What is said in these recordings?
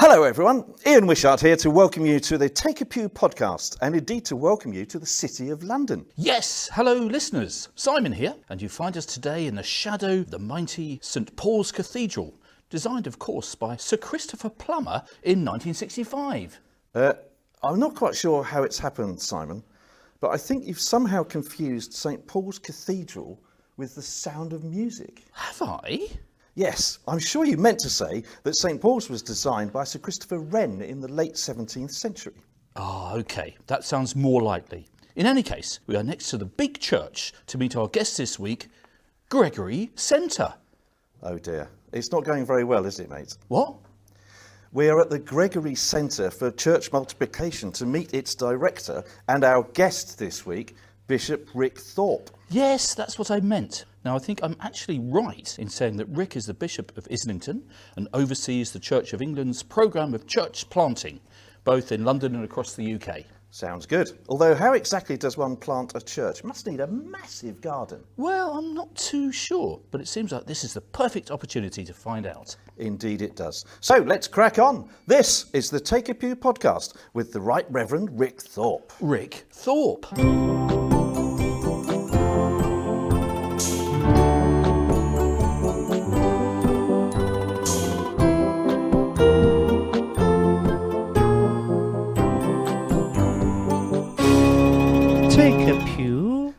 Hello everyone, Ian Wishart here to welcome you to the Take a Pew podcast and indeed to welcome you to the City of London. Yes, hello listeners, Simon here, and you find us today in the shadow of the mighty St Paul's Cathedral, designed of course by Sir Christopher Plummer in 1965. I'm not quite sure how it's happened, Simon, but I think you've somehow confused St Paul's Cathedral with the Sound of Music. Have I? Yes, I'm sure you meant to say that St Paul's was designed by Sir Christopher Wren in the late 17th century. Ah, OK, that sounds more likely. In any case, we are next to the big church to meet our guest this week, Gregory Centre. Oh dear, it's not going very well, is it, mate? What? We are at the Gregory Centre for Church Multiplication to meet its director and our guest this week, Bishop Rick Thorpe. Yes, that's what I meant. Now, I think I'm actually right in saying that Rick is the Bishop of Islington and oversees the Church of England's programme of church planting, both in London and across the UK. Sounds good. Although, how exactly does one plant a church? Must need a massive garden. Well, I'm not too sure, but it seems like this is the perfect opportunity to find out. Indeed it does. So, let's crack on. This is the Take a Pew podcast with the Right Reverend Rick Thorpe. Rick Thorpe.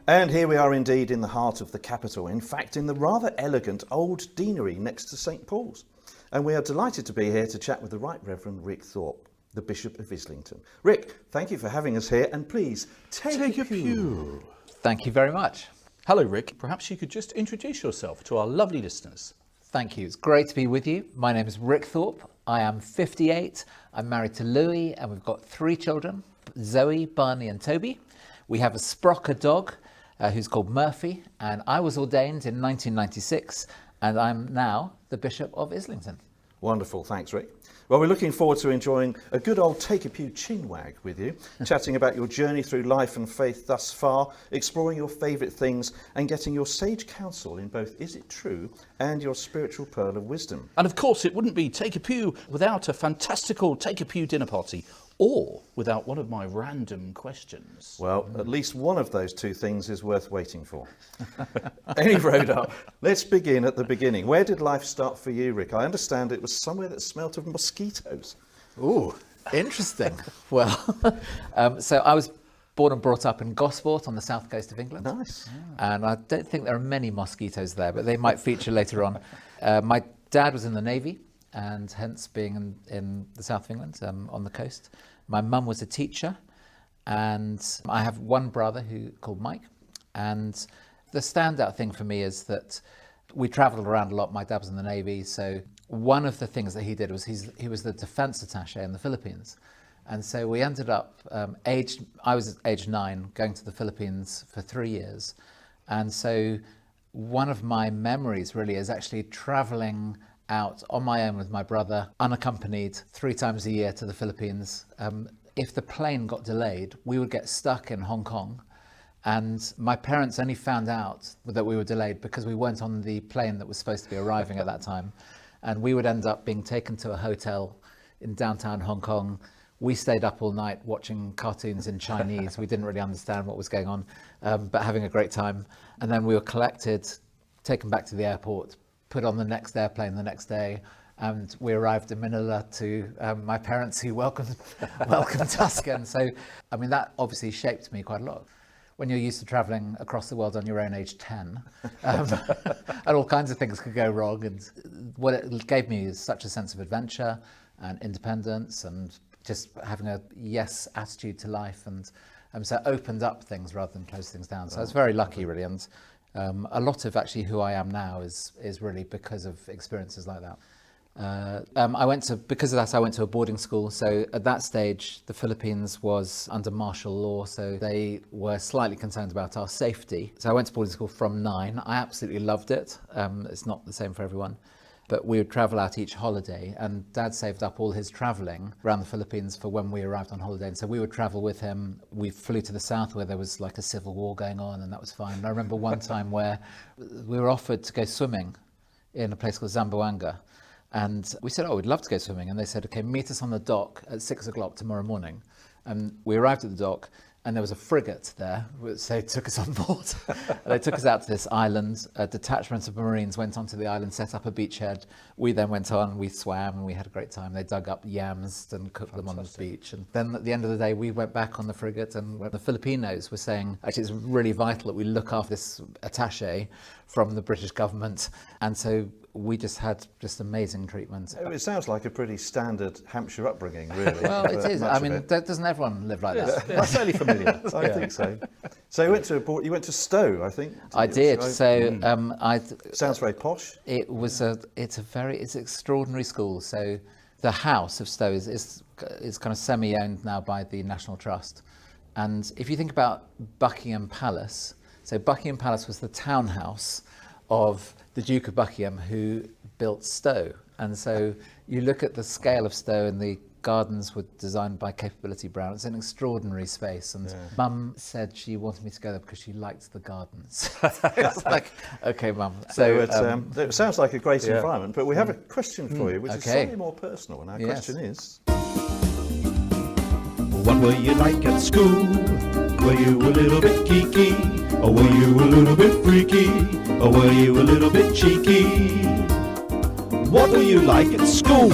And here we are indeed in the heart of the capital, in fact in the rather elegant old Deanery next to St Paul's. And we are delighted to be here to chat with the Right Reverend Rick Thorpe, the Bishop of Islington. Rick, thank you for having us here, and please take a pew. Thank you very much. Hello Rick, perhaps you could just introduce yourself to our lovely listeners. Thank you, it's great to be with you. My name is Rick Thorpe, I am 58, I'm married to Louis and we've got 3 children, Zoe, Barney and Toby. We have a Sprocker dog, who's called Murphy, and I was ordained in 1996, and I'm now the Bishop of Islington. Wonderful, thanks Rick. Well, we're looking forward to enjoying a good old Take a Pew chinwag with you, chatting about your journey through life and faith thus far, exploring your favourite things and getting your sage counsel in both Is It True and your spiritual pearl of wisdom. And of course it wouldn't be Take a Pew without a fantastical Take a Pew dinner party, or without one of my random questions. Well, at least one of those 2 things is worth waiting for. Any road up. Let's begin at the beginning. Where did life start for you, Rick? I understand it was somewhere that smelt of mosquitoes. Ooh, interesting. Well, so I was born and brought up in Gosport on the south coast of England. Nice. And I don't think there are many mosquitoes there, but they might feature later on. My dad was in the Navy, and hence being in the south of England, on the coast. My mum was a teacher, and I have one brother called Mike. And the standout thing for me is that we travelled around a lot. My dad was in the Navy, so one of the things that he did was he was the defence attaché in the Philippines. And so we ended up, I was age 9, going to the Philippines for 3 years. And so one of my memories really is actually travelling out on my own with my brother, unaccompanied, 3 times a year to the Philippines. If the plane got delayed, we would get stuck in Hong Kong. And my parents only found out that we were delayed because we weren't on the plane that was supposed to be arriving at that time. And we would end up being taken to a hotel in downtown Hong Kong. We stayed up all night watching cartoons in Chinese. We didn't really understand what was going on, but having a great time. And then we were collected, taken back to the airport, put on the next airplane the next day, and we arrived in Manila to my parents who welcomed us again. So, I mean, that obviously shaped me quite a lot. When you're used to travelling across the world on your own age 10, and all kinds of things could go wrong, and what it gave me is such a sense of adventure and independence and just having a yes attitude to life, and so it opened up things rather than close things down. So I was very lucky, really, and a lot of actually who I am now is really because of experiences like that. Because of that, I went to a boarding school. So at that stage, the Philippines was under martial law, so they were slightly concerned about our safety. So I went to boarding school from 9. I absolutely loved it. It's not the same for everyone. But we would travel out each holiday, and Dad saved up all his travelling around the Philippines for when we arrived on holiday. And so we would travel with him. We flew to the south where there was like a civil war going on, and that was fine. And I remember one time where we were offered to go swimming in a place called Zamboanga. And we said, oh, we'd love to go swimming. And they said, okay, meet us on the dock at 6 o'clock tomorrow morning. And we arrived at the dock, and there was a frigate there, which they took us on board. They took us out to this island. A detachment of Marines went onto the island, set up a beachhead. We then went on, we swam, and we had a great time. They dug up yams and cooked them on the beach. And then at the end of the day, we went back on the frigate, and the Filipinos were saying, actually, it's really vital that we look after this attaché from the British government. And so we just had amazing treatment. It sounds like a pretty standard Hampshire upbringing, really. Well, it is. I mean, doesn't everyone live like that? I'm fairly familiar. I think so. So you went to Stowe, I think. I did. So sounds very posh. It's an extraordinary school. So the house of Stowe is kind of semi-owned now by the National Trust. And if you think about Buckingham Palace, so Buckingham Palace was the townhouse of the Duke of Buckingham, who built Stowe. And so you look at the scale of Stowe, and the gardens were designed by Capability Brown. It's an extraordinary space. And Mum said she wanted me to go there because she liked the gardens. It's like, okay, Mum. So it sounds like a great environment, but we have a question for you, which is slightly more personal. And our question is... What were you like at school? Were you a little bit geeky? Or were you a little bit freaky? Or were you a little bit cheeky? What were you like at school?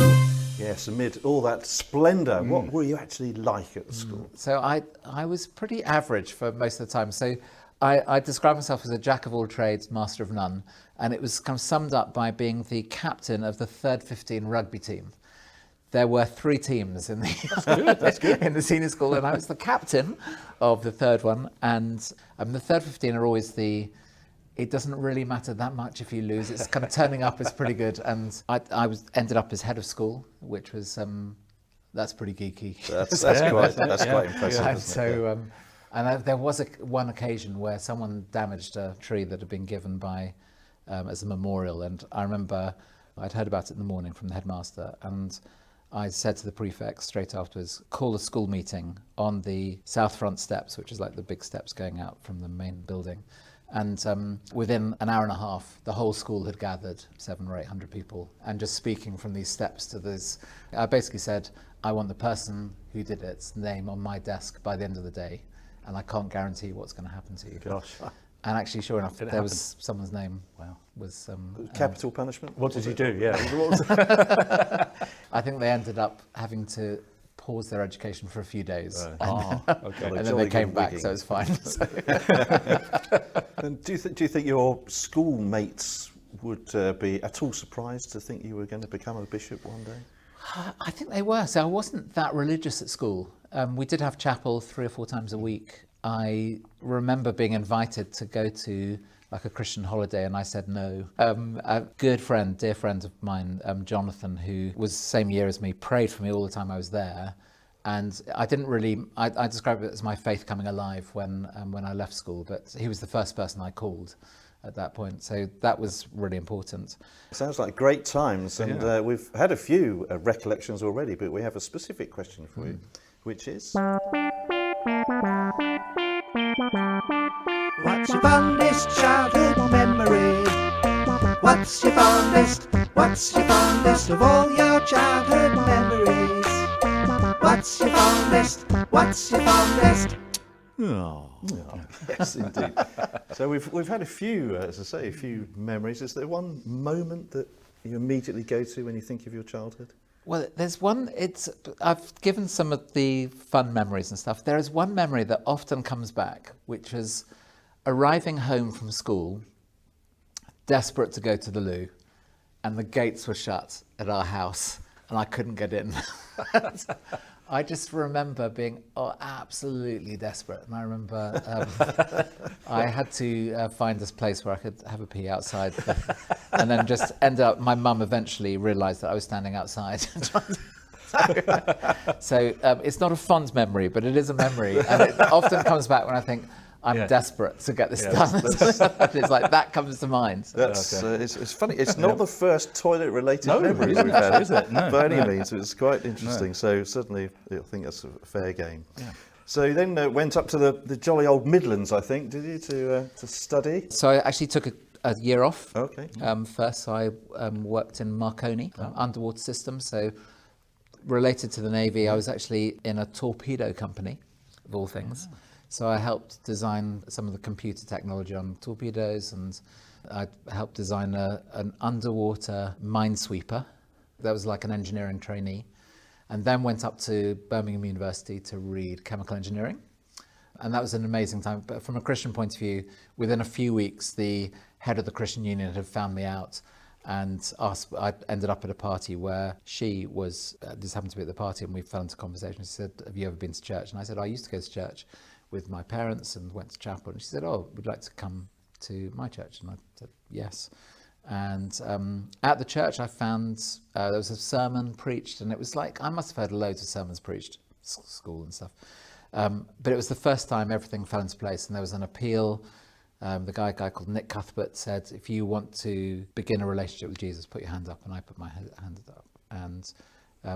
Yes, amid all that splendour, what were you actually like at school? So I was pretty average for most of the time. So I describe myself as a jack of all trades, master of none. And it was kind of summed up by being the captain of the third 15 rugby team. There were 3 teams in That's good. in the senior school, and I was the captain of the third one. And the third 15 are always it doesn't really matter that much if you lose. It's kind of turning up is pretty good. And I ended up as head of school, which was that's pretty geeky. That's quite impressive. And isn't so and there was one occasion where someone damaged a tree that had been given by as a memorial, and I remember I'd heard about it in the morning from the headmaster, and I said to the prefect straight afterwards, call a school meeting on the south front steps, which is like the big steps going out from the main building. And within an hour and a half, the whole school had gathered, 700 or 800 people, and just speaking from these steps to this, I basically said, I want the person who did its name on my desk by the end of the day, and I can't guarantee what's going to happen to you. Gosh. And actually, sure enough, there was someone's name. Wow. Was capital punishment? What did you do? Yeah. I think they ended up having to pause their education for a few days. Okay. And then they came back, so it's fine. And do you think your schoolmates would be at all surprised to think you were going to become a bishop one day? I think they were. So I wasn't that religious at school. We did have chapel 3 or 4 times a week. I remember being invited to go to like a Christian holiday, and I said no. A good friend, dear friend of mine, Jonathan, who was the same year as me, prayed for me all the time I was there. And I didn't really, I describe it as my faith coming alive when I left school, but he was the first person I called at that point. So that was really important. Sounds like great times, and we've had a few recollections already, but we have a specific question for you, which is... What's your fondest childhood memory? What's your fondest of all your childhood memories? What's your fondest? Oh, yes, indeed. So we've had a few, as I say, a few memories. Is there one moment that you immediately go to when you think of your childhood? Well, there's one, I've given some of the fun memories and stuff. There is one memory that often comes back, which was arriving home from school, desperate to go to the loo, and the gates were shut at our house, and I couldn't get in. I just remember being absolutely desperate, and I remember I had to find this place where I could have a pee outside, and then just end up. My mum eventually realised that I was standing outside. So it's not a fond memory, but it is a memory, and it often comes back when I think I'm desperate to get this done. It's like that comes to mind. That's it's funny. It's not the first toilet-related memory we've had, is it? No, by any means. It's quite interesting. So certainly, I think that's a fair game. Yeah. So you then went up to the jolly old Midlands, I think, did you, to study? So I actually took a year off. Okay. First, I worked in Marconi, underwater systems. So related to the Navy, I was actually in a torpedo company, of all things. So I helped design some of the computer technology on torpedoes, and I helped design an underwater minesweeper. That was like an engineering trainee. And then went up to Birmingham University to read chemical engineering. And that was an amazing time. But from a Christian point of view, within a few weeks, the head of the Christian Union had found me out and asked. I ended up at a party where she was, just happened to be at the party, and we fell into conversation. She said, "Have you ever been to church?" And I said, "I used to go to church with my parents and went to chapel." And she said, "Oh, would you like to come to my church?" And I said, "Yes." And at the church, I found there was a sermon preached, and it was like, I must have heard loads of sermons preached, school and stuff. But it was the first time everything fell into place, and there was an appeal. The guy called Nick Cuthbert said, "If you want to begin a relationship with Jesus, put your hand up." And I put my hand up, and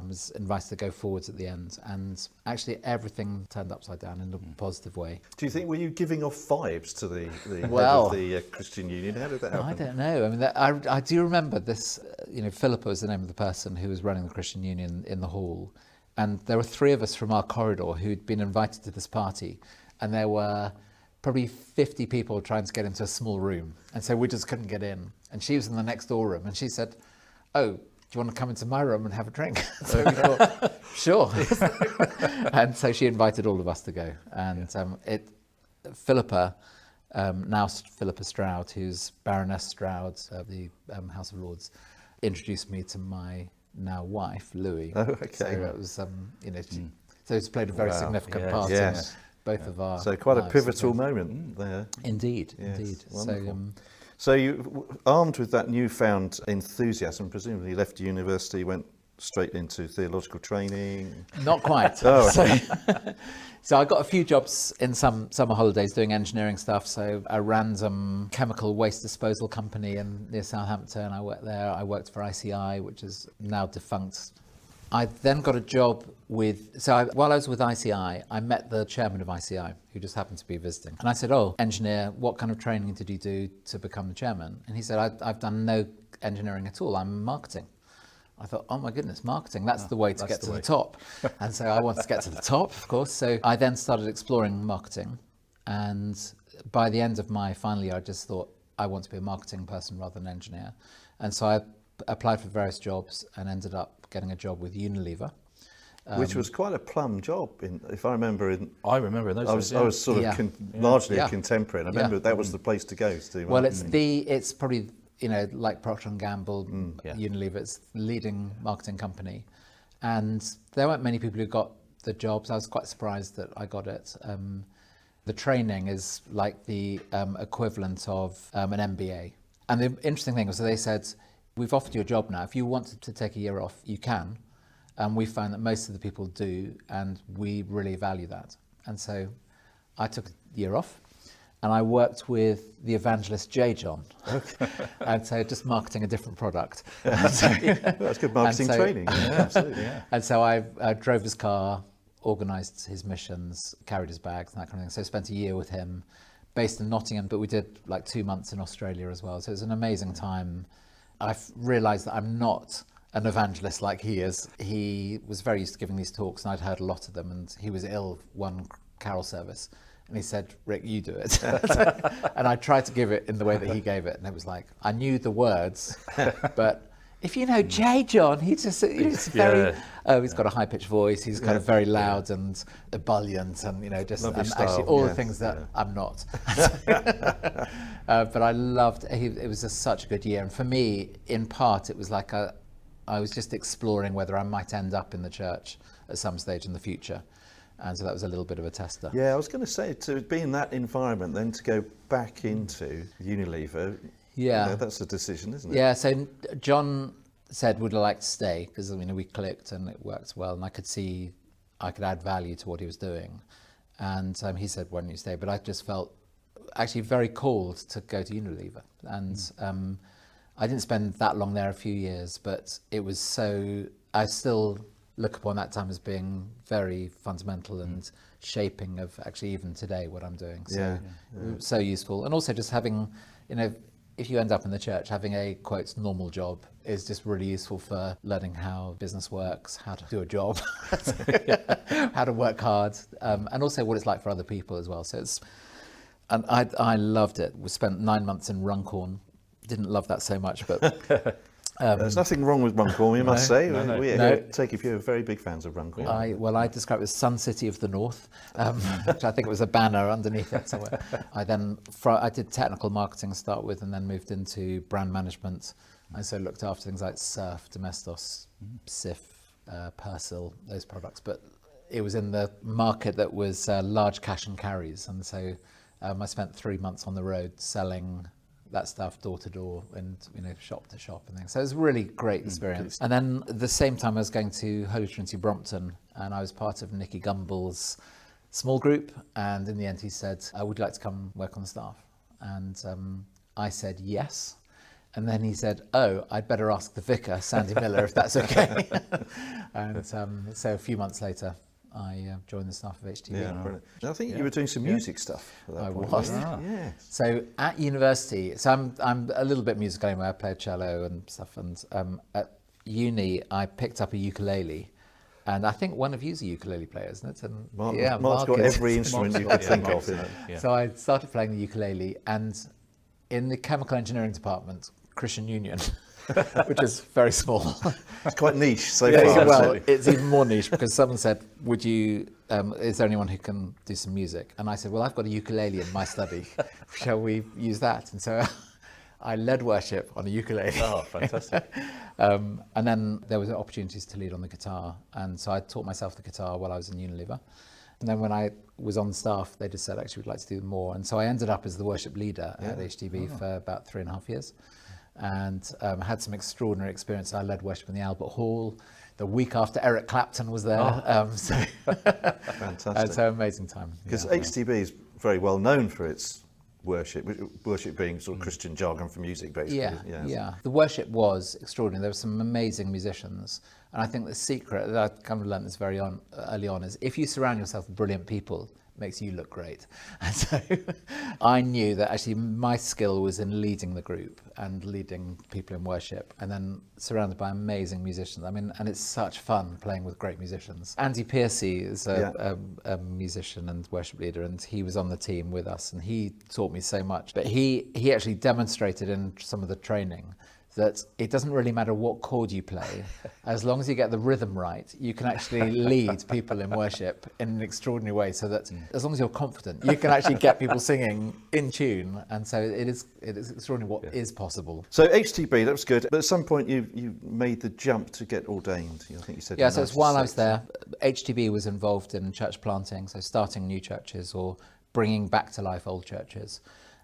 was invited to go forwards at the end. And actually everything turned upside down in a positive way. Do you think, were you giving off vibes to the Well, head of the Christian Union? How did that happen? I don't know. I mean, I do remember this, Philippa was the name of the person who was running the Christian Union in the hall. And there were 3 of us from our corridor who'd been invited to this party. And there were probably 50 people trying to get into a small room. And so we just couldn't get in. And she was in the next door room, and she said, "Oh, do you want to come into my room and have a drink?" So we thought, sure. And so she invited all of us to go. And Philippa, now Philippa Stroud, who's Baroness Stroud of the House of Lords, introduced me to my now wife, Louis. Oh, okay. So it was, so it's played a very significant part in both of our So quite a lives. pivotal moment there. Indeed, Yes, indeed. wonderful. So, So you, armed with that newfound enthusiasm, presumably left university, went straight into theological training. not quite. Oh, So I got a few jobs in some summer holidays doing engineering stuff. So a random chemical waste disposal company near Southampton, I worked there. I worked for ICI, which is now defunct. I then got a job while I was with ICI, I met the chairman of ICI, who just happened to be visiting. And I said, "Oh, engineer, what kind of training did you do to become the chairman?" And he said, I've done no engineering at all. I'm marketing. I thought, oh my goodness, marketing, that's the way to get to the top. And so I wanted to get to the top, of course. So I then started exploring marketing. And by the end of my final year, I just thought, I want to be a marketing person rather than an engineer. And so I applied for various jobs and ended up getting a job with Unilever. Which was quite a plum job, if I remember. I remember those I was sort of largely a contemporary, and I remember that was the place to go. Well, it's probably, like Procter & Gamble, Unilever, it's the leading marketing company. And there weren't many people who got the jobs. I was quite surprised that I got it. The training is like the equivalent of an MBA. And the interesting thing was that they said, "We've offered you a job now. If you wanted to take a year off, you can." And we found that most of the people do, and we really value that. And so I took a year off, and I worked with the evangelist J. John. Okay. And so just marketing a different product. That's good marketing training. Yeah, absolutely. Yeah. And so I drove his car, organised his missions, carried his bags, and that kind of thing. So I spent a year with him, based in Nottingham, but we did like 2 months in Australia as well. So it was an amazing time. I've realised that I'm not an evangelist like he is. He was very used to giving these talks, and I'd heard a lot of them, and he was ill one carol service, and he said, "Rick, you do it." And I tried to give it in the way that he gave it, and it was like, I knew the words, but if you know J. John, he's very, he's got a high-pitched voice, he's kind of very loud and ebullient, and actually all the things that I'm not. But I loved it. Was just such a good year, and for me, in part, it was like I was just exploring whether I might end up in the church at some stage in the future. And so that was a little bit of a tester. Yeah, I was going to say, to be in that environment, then to go back into Unilever, that's a decision, isn't it? Yeah, so John said, "Would I like to stay?" Because we clicked and it worked well, and I could see I could add value to what he was doing. And he said, "Why don't you stay?" But I just felt actually very called to go to Unilever. And I didn't spend that long there, a few years, but it was I still look upon that time as being very fundamental and shaping of actually even today what I'm doing. So so useful. And also just having, if you end up in the church, having a, quote, normal job is just really useful for learning how business works, how to do a job, how to work hard, and also what it's like for other people as well. So and I loved it. We spent 9 months in Runcorn. Didn't love that so much, but... There's nothing wrong with Runcorn, we must say. No. Take if you're very big fans of Runcorn. I describe it as Sun City of the North, which I think it was a banner underneath it somewhere. I did technical marketing to start with, and then moved into brand management. I so looked after things like Surf, Domestos, Sif, Persil, those products. But it was in the market that was large cash and carries, and so I spent 3 months on the road selling that stuff door to door and shop to shop and things. So it was a really great experience. And then at the same time I was going to Holy Trinity Brompton, and I was part of Nicky Gumbel's small group, and in the end he said, I would like to come work on the staff. And I said yes. And then he said, oh, I'd better ask the vicar, Sandy Miller, if that's okay. And so a few months later I joined the staff of HTB. Yeah, brilliant. I think you were doing some music stuff at that point. Was. Yeah. So at university, so I'm a little bit musical anyway. I played cello and stuff, and at uni I picked up a ukulele, and I think one of you's a ukulele player, isn't it? And Mark's got every instrument you could think of. So I started playing the ukulele, and in the chemical engineering department, Christian Union, which is very small. It's quite niche so far. Well, it's even more niche because someone said, would you, is there anyone who can do some music? And I said, well, I've got a ukulele in my study. Shall we use that? And so I led worship on a ukulele. Oh, fantastic. And then there was opportunities to lead on the guitar. And so I taught myself the guitar while I was in Unilever. And then when I was on staff, they just said, actually, we'd like to do more. And so I ended up as the worship leader at HTB for about 3.5 years. And had some extraordinary experience. I led worship in the Albert Hall the week after Eric Clapton was there. Fantastic. It's an amazing time. Because HTB is very well known for its worship being sort of Christian jargon for music, basically. Yeah. The worship was extraordinary. There were some amazing musicians. And I think the secret, that I kind of learned this very early on, is if you surround yourself with brilliant people, makes you look great. And so I knew that actually my skill was in leading the group and leading people in worship, and then surrounded by amazing musicians. I mean, and it's such fun playing with great musicians. Andy Piercy is a musician and worship leader, and he was on the team with us, and he taught me so much. But he actually demonstrated in some of the training that it doesn't really matter what chord you play, as long as you get the rhythm right, you can actually lead people in worship in an extraordinary way, so that as long as you're confident, you can actually get people singing in tune. And so it is extraordinary what is possible. So HTB, that was good. But at some point you made the jump to get ordained. I think you said. Yeah, so it's while I was there, HTB was involved in church planting, so starting new churches or bringing back to life old churches.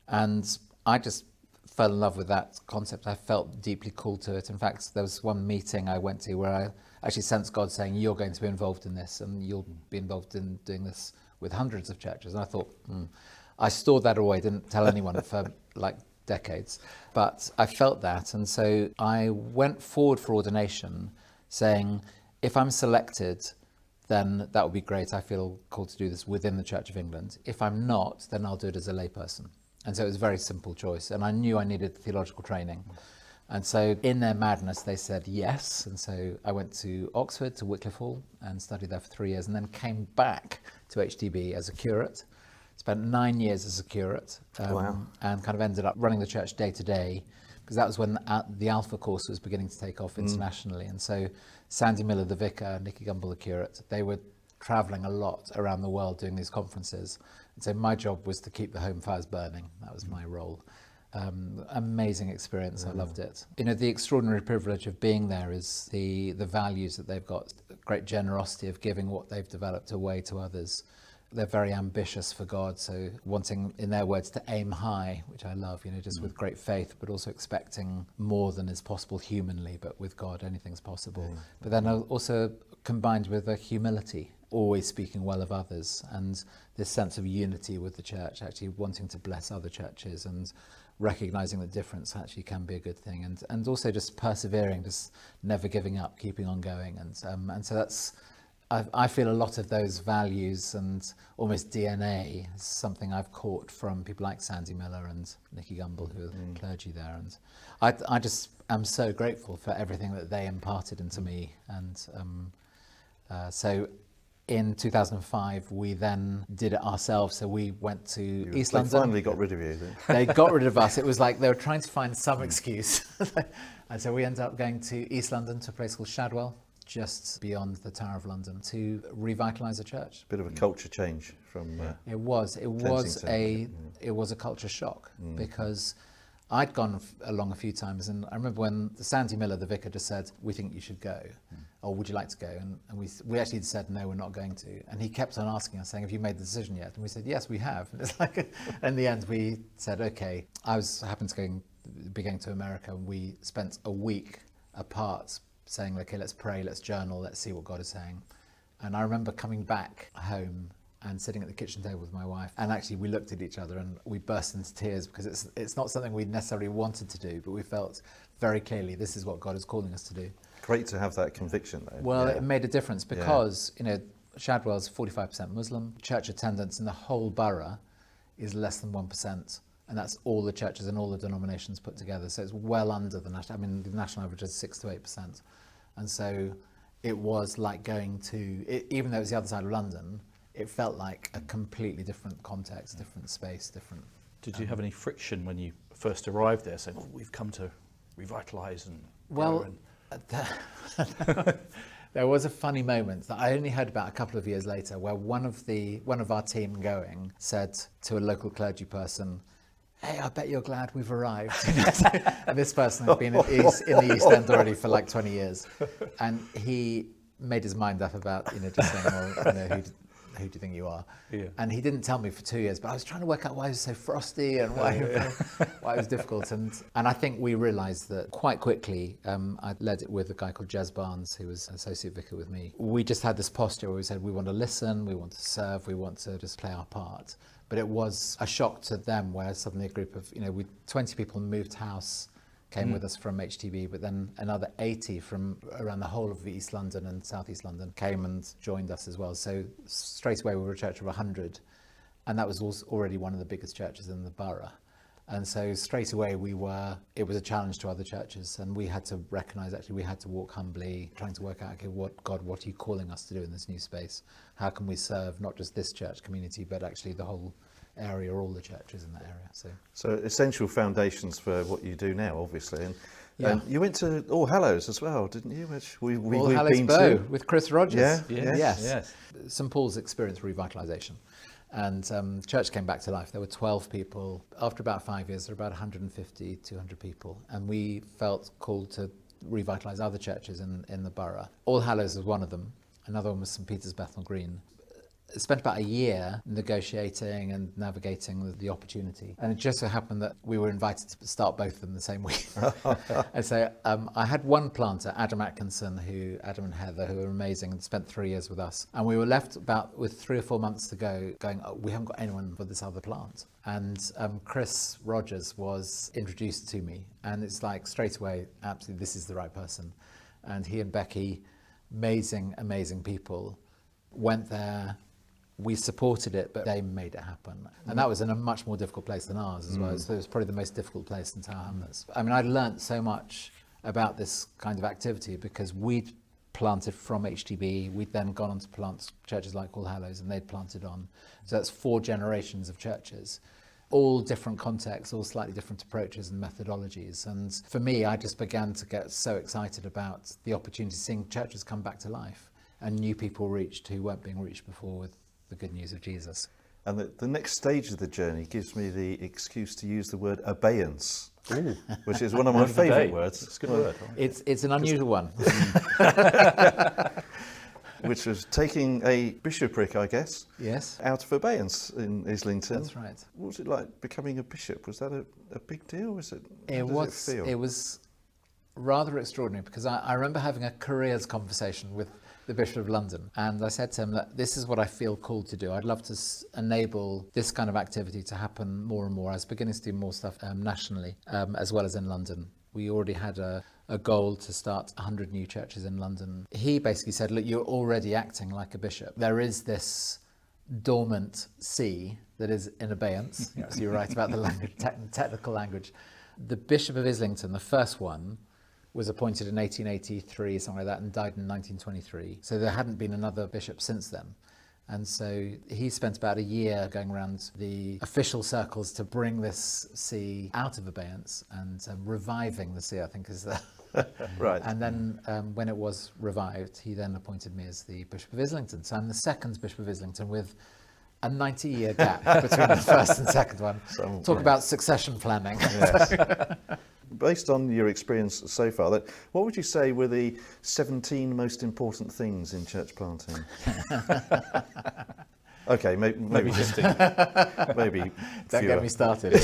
And I just fell in love with that concept. I felt deeply called to it. In fact, there was one meeting I went to where I actually sensed God saying, you're going to be involved in this, and you'll be involved in doing this with hundreds of churches. And I thought, I stored that away, didn't tell anyone for like decades. But I felt that, and so I went forward for ordination saying, if I'm selected, then that would be great. I feel called to do this within the Church of England. If I'm not, then I'll do it as a layperson. And so it was a very simple choice. And I knew I needed theological training. And so in their madness, they said yes. And so I went to Oxford, to Wycliffe Hall, and studied there for 3 years, and then came back to HTB as a curate. Spent 9 years as a curate. And kind of ended up running the church day to day, because that was when the Alpha course was beginning to take off internationally. And so Sandy Miller, the vicar, Nicky Gumbel, the curate, they were travelling a lot around the world doing these conferences. And so my job was to keep the home fires burning. That was my role. Amazing experience. I loved it. You know, the extraordinary privilege of being there is the values that they've got, great generosity of giving what they've developed away to others. They're very ambitious for God, so wanting, in their words, to aim high, which I love, you know, just with great faith, but also expecting more than is possible humanly, but with God, anything's possible. But then also combined with a humility, always speaking well of others, and this sense of unity with the church, actually wanting to bless other churches and recognizing that difference actually can be a good thing, and also just persevering, just never giving up, keeping on going, and so that's I feel a lot of those values and almost DNA is something I've caught from people like Sandy Miller and Nicky Gumbel, who are clergy there. And I just am so grateful for everything that they imparted into me. And so in 2005, we then did it ourselves. So we went to East London. They finally got rid of you. They got rid of us. It was like they were trying to find some excuse. And so we ended up going to East London, to a place called Shadwell, just beyond the Tower of London, to revitalise the church. Bit of a culture change from. It was a culture shock, because I'd gone along a few times, and I remember when Sandy Miller, the vicar, just said, "We think you should go," or "Would you like to go?" And we actually said, "No, we're not going to." And he kept on asking us, saying, "Have you made the decision yet?" And we said, "Yes, we have." And it's like, in the end, we said, "Okay." I happened to be going to America, and we spent a week apart, saying, "Okay, let's pray, let's journal, let's see what God is saying." And I remember coming back home and sitting at the kitchen table with my wife, and actually we looked at each other and we burst into tears, because it's not something we necessarily wanted to do, but we felt very clearly this is what God is calling us to do. Great to have that conviction, though. Well, it made a difference, because Shadwell's 45% Muslim. Church attendance in the whole borough is less than 1%. And that's all the churches and all the denominations put together. So it's well under the national. I mean, the national average is 6 to 8%. And so it was like going to, even though it was the other side of London, it felt like a completely different context, different space, different. Did you have any friction when you first arrived there, saying, "Oh, we've come to revitalise and"? Well, there was a funny moment that I only heard about a couple of years later, where one of our team going said to a local clergy person, "Hey, I bet you're glad we've arrived." And this person had been in the East End already for like 20 years. And he made his mind up about, just saying, "Well, who do you think you are?" Yeah. And he didn't tell me for 2 years, but I was trying to work out why he was so frosty and why it was difficult. And I think we realised that quite quickly. I led it with a guy called Jez Barnes, who was an associate vicar with me. We just had this posture where we said, we want to listen, we want to serve, we want to just play our part. But it was a shock to them, where suddenly a group of, 20 people moved house, came with us from HTB, but then another 80 from around the whole of East London and South East London came and joined us as well. So straight away we were a church of 100, and that was also already one of the biggest churches in the borough. And so straight away it was a challenge to other churches, and we had to recognise, actually we had to walk humbly, trying to work out, okay, what are you calling us to do in this new space? How can we serve not just this church community, but actually the whole area, all the churches in that area. So essential foundations for what you do now, obviously. And you went to All Hallows as well, didn't you? Which we've Hallows been Bow to with Chris Rogers. Yes. St Paul's experienced revitalisation, and the church came back to life. There were 12 people. After about 5 years, there were about 150, 200 people, and we felt called to revitalise other churches in the borough. All Hallows was one of them. Another one was St Peter's Bethnal Green. Spent about a year negotiating and navigating the opportunity, and it just so happened that we were invited to start both of them the same week. And so I had one planter, Adam and Heather, who were amazing and spent 3 years with us, and we were left with 3 or 4 months to go, going, we haven't got anyone for this other plant. And Chris Rogers was introduced to me, and it's like straight away, absolutely, this is the right person. And he and Becky, amazing people, went there. We supported it, but they made it happen. And that was in a much more difficult place than ours as well. So it was probably the most difficult place in Tower Hamlets. I mean, I learnt so much about this kind of activity because we'd planted from HTB. We'd then gone on to plant churches like All Hallows, and they'd planted on. So that's 4 generations of churches, all different contexts, all slightly different approaches and methodologies. And for me, I just began to get so excited about the opportunity, seeing churches come back to life and new people reached who weren't being reached before with the good news of Jesus. And the next stage of the journey gives me the excuse to use the word abeyance, which is one of my favourite words. It's a good word. It's an unusual one. Which was taking a bishopric, I guess, Yes. out of abeyance in Islington. That's right. What was it like becoming a bishop? Was that a big deal? How does it feel? It was rather extraordinary, because I remember having a careers conversation with the Bishop of London, and I said to him that this is what I feel called to do. I'd love to enable this kind of activity to happen more and more. I was beginning to do more stuff nationally, as well as in London. We already had a a goal to start 100 new churches in London. He basically said, look, you're already acting like a bishop. There is this dormant see that is in abeyance. So you're right about the language, technical language. The Bishop of Islington, the first one, was appointed in 1883, something like that, and died in 1923. So there hadn't been another bishop since then. And so he spent about a year going around the official circles to bring this see out of abeyance and reviving the see, I think is the... Right. And then when it was revived, he then appointed me as the Bishop of Islington. So I'm the second Bishop of Islington with a 90-year gap between the first and second one. Talk about succession planning. Yes. Based on your experience so far, what would you say were the 17 most important things in church planting? Okay, maybe just maybe Don't fewer. get me started.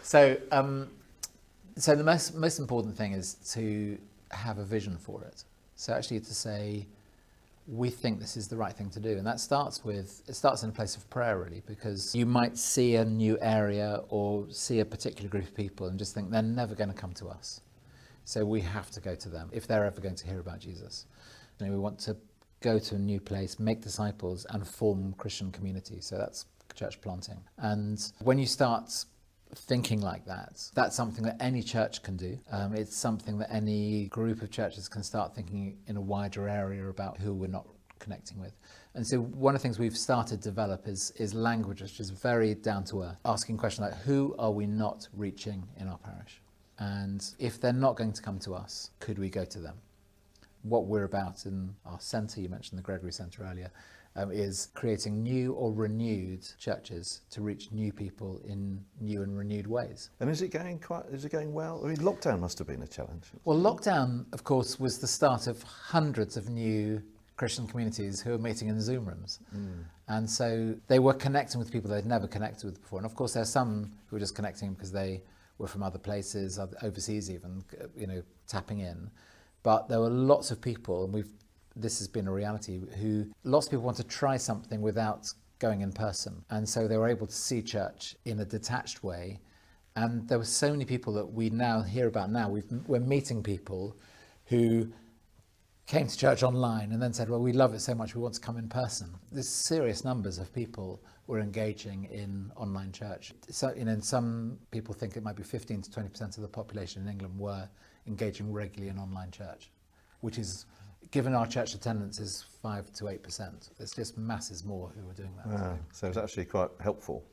So the most important thing is to have a vision for it. So actually to say, we think this is the right thing to do. And that starts in a place of prayer, really, because you might see a new area or see a particular group of people and just think they're never going to come to us. So we have to go to them if they're ever going to hear about Jesus. We want to go to a new place, make disciples and form Christian community. So that's church planting. And when you start thinking like that, that's something that any church can do. It's something that any group of churches can start thinking in a wider area about who we're not connecting with. And so one of the things we've started to develop is language, which is very down to earth, asking questions like, who are we not reaching in our parish? And if they're not going to come to us, could we go to them? What we're about in our centre, you mentioned the Gregory Centre earlier, is creating new or renewed churches to reach new people in new and renewed ways. And is it going well? I mean, lockdown must have been a challenge. Well, lockdown, of course, was the start of hundreds of new Christian communities who were meeting in Zoom rooms. And so they were connecting with people they'd never connected with before. And of course, there's some who were just connecting because they were from other places, overseas even, tapping in. But there were lots of people, and this has been a reality, lots of people want to try something without going in person. And so they were able to see church in a detached way. And there were so many people that we now hear about now. We're meeting people who came to church online and then said, well, we love it so much, we want to come in person. There's serious numbers of people were engaging in online church. So, some people think it might be 15 to 20% of the population in England were engaging regularly in online church, which is, given our church attendance is 5 to 8%, there's just masses more who are doing that. So it's actually quite helpful.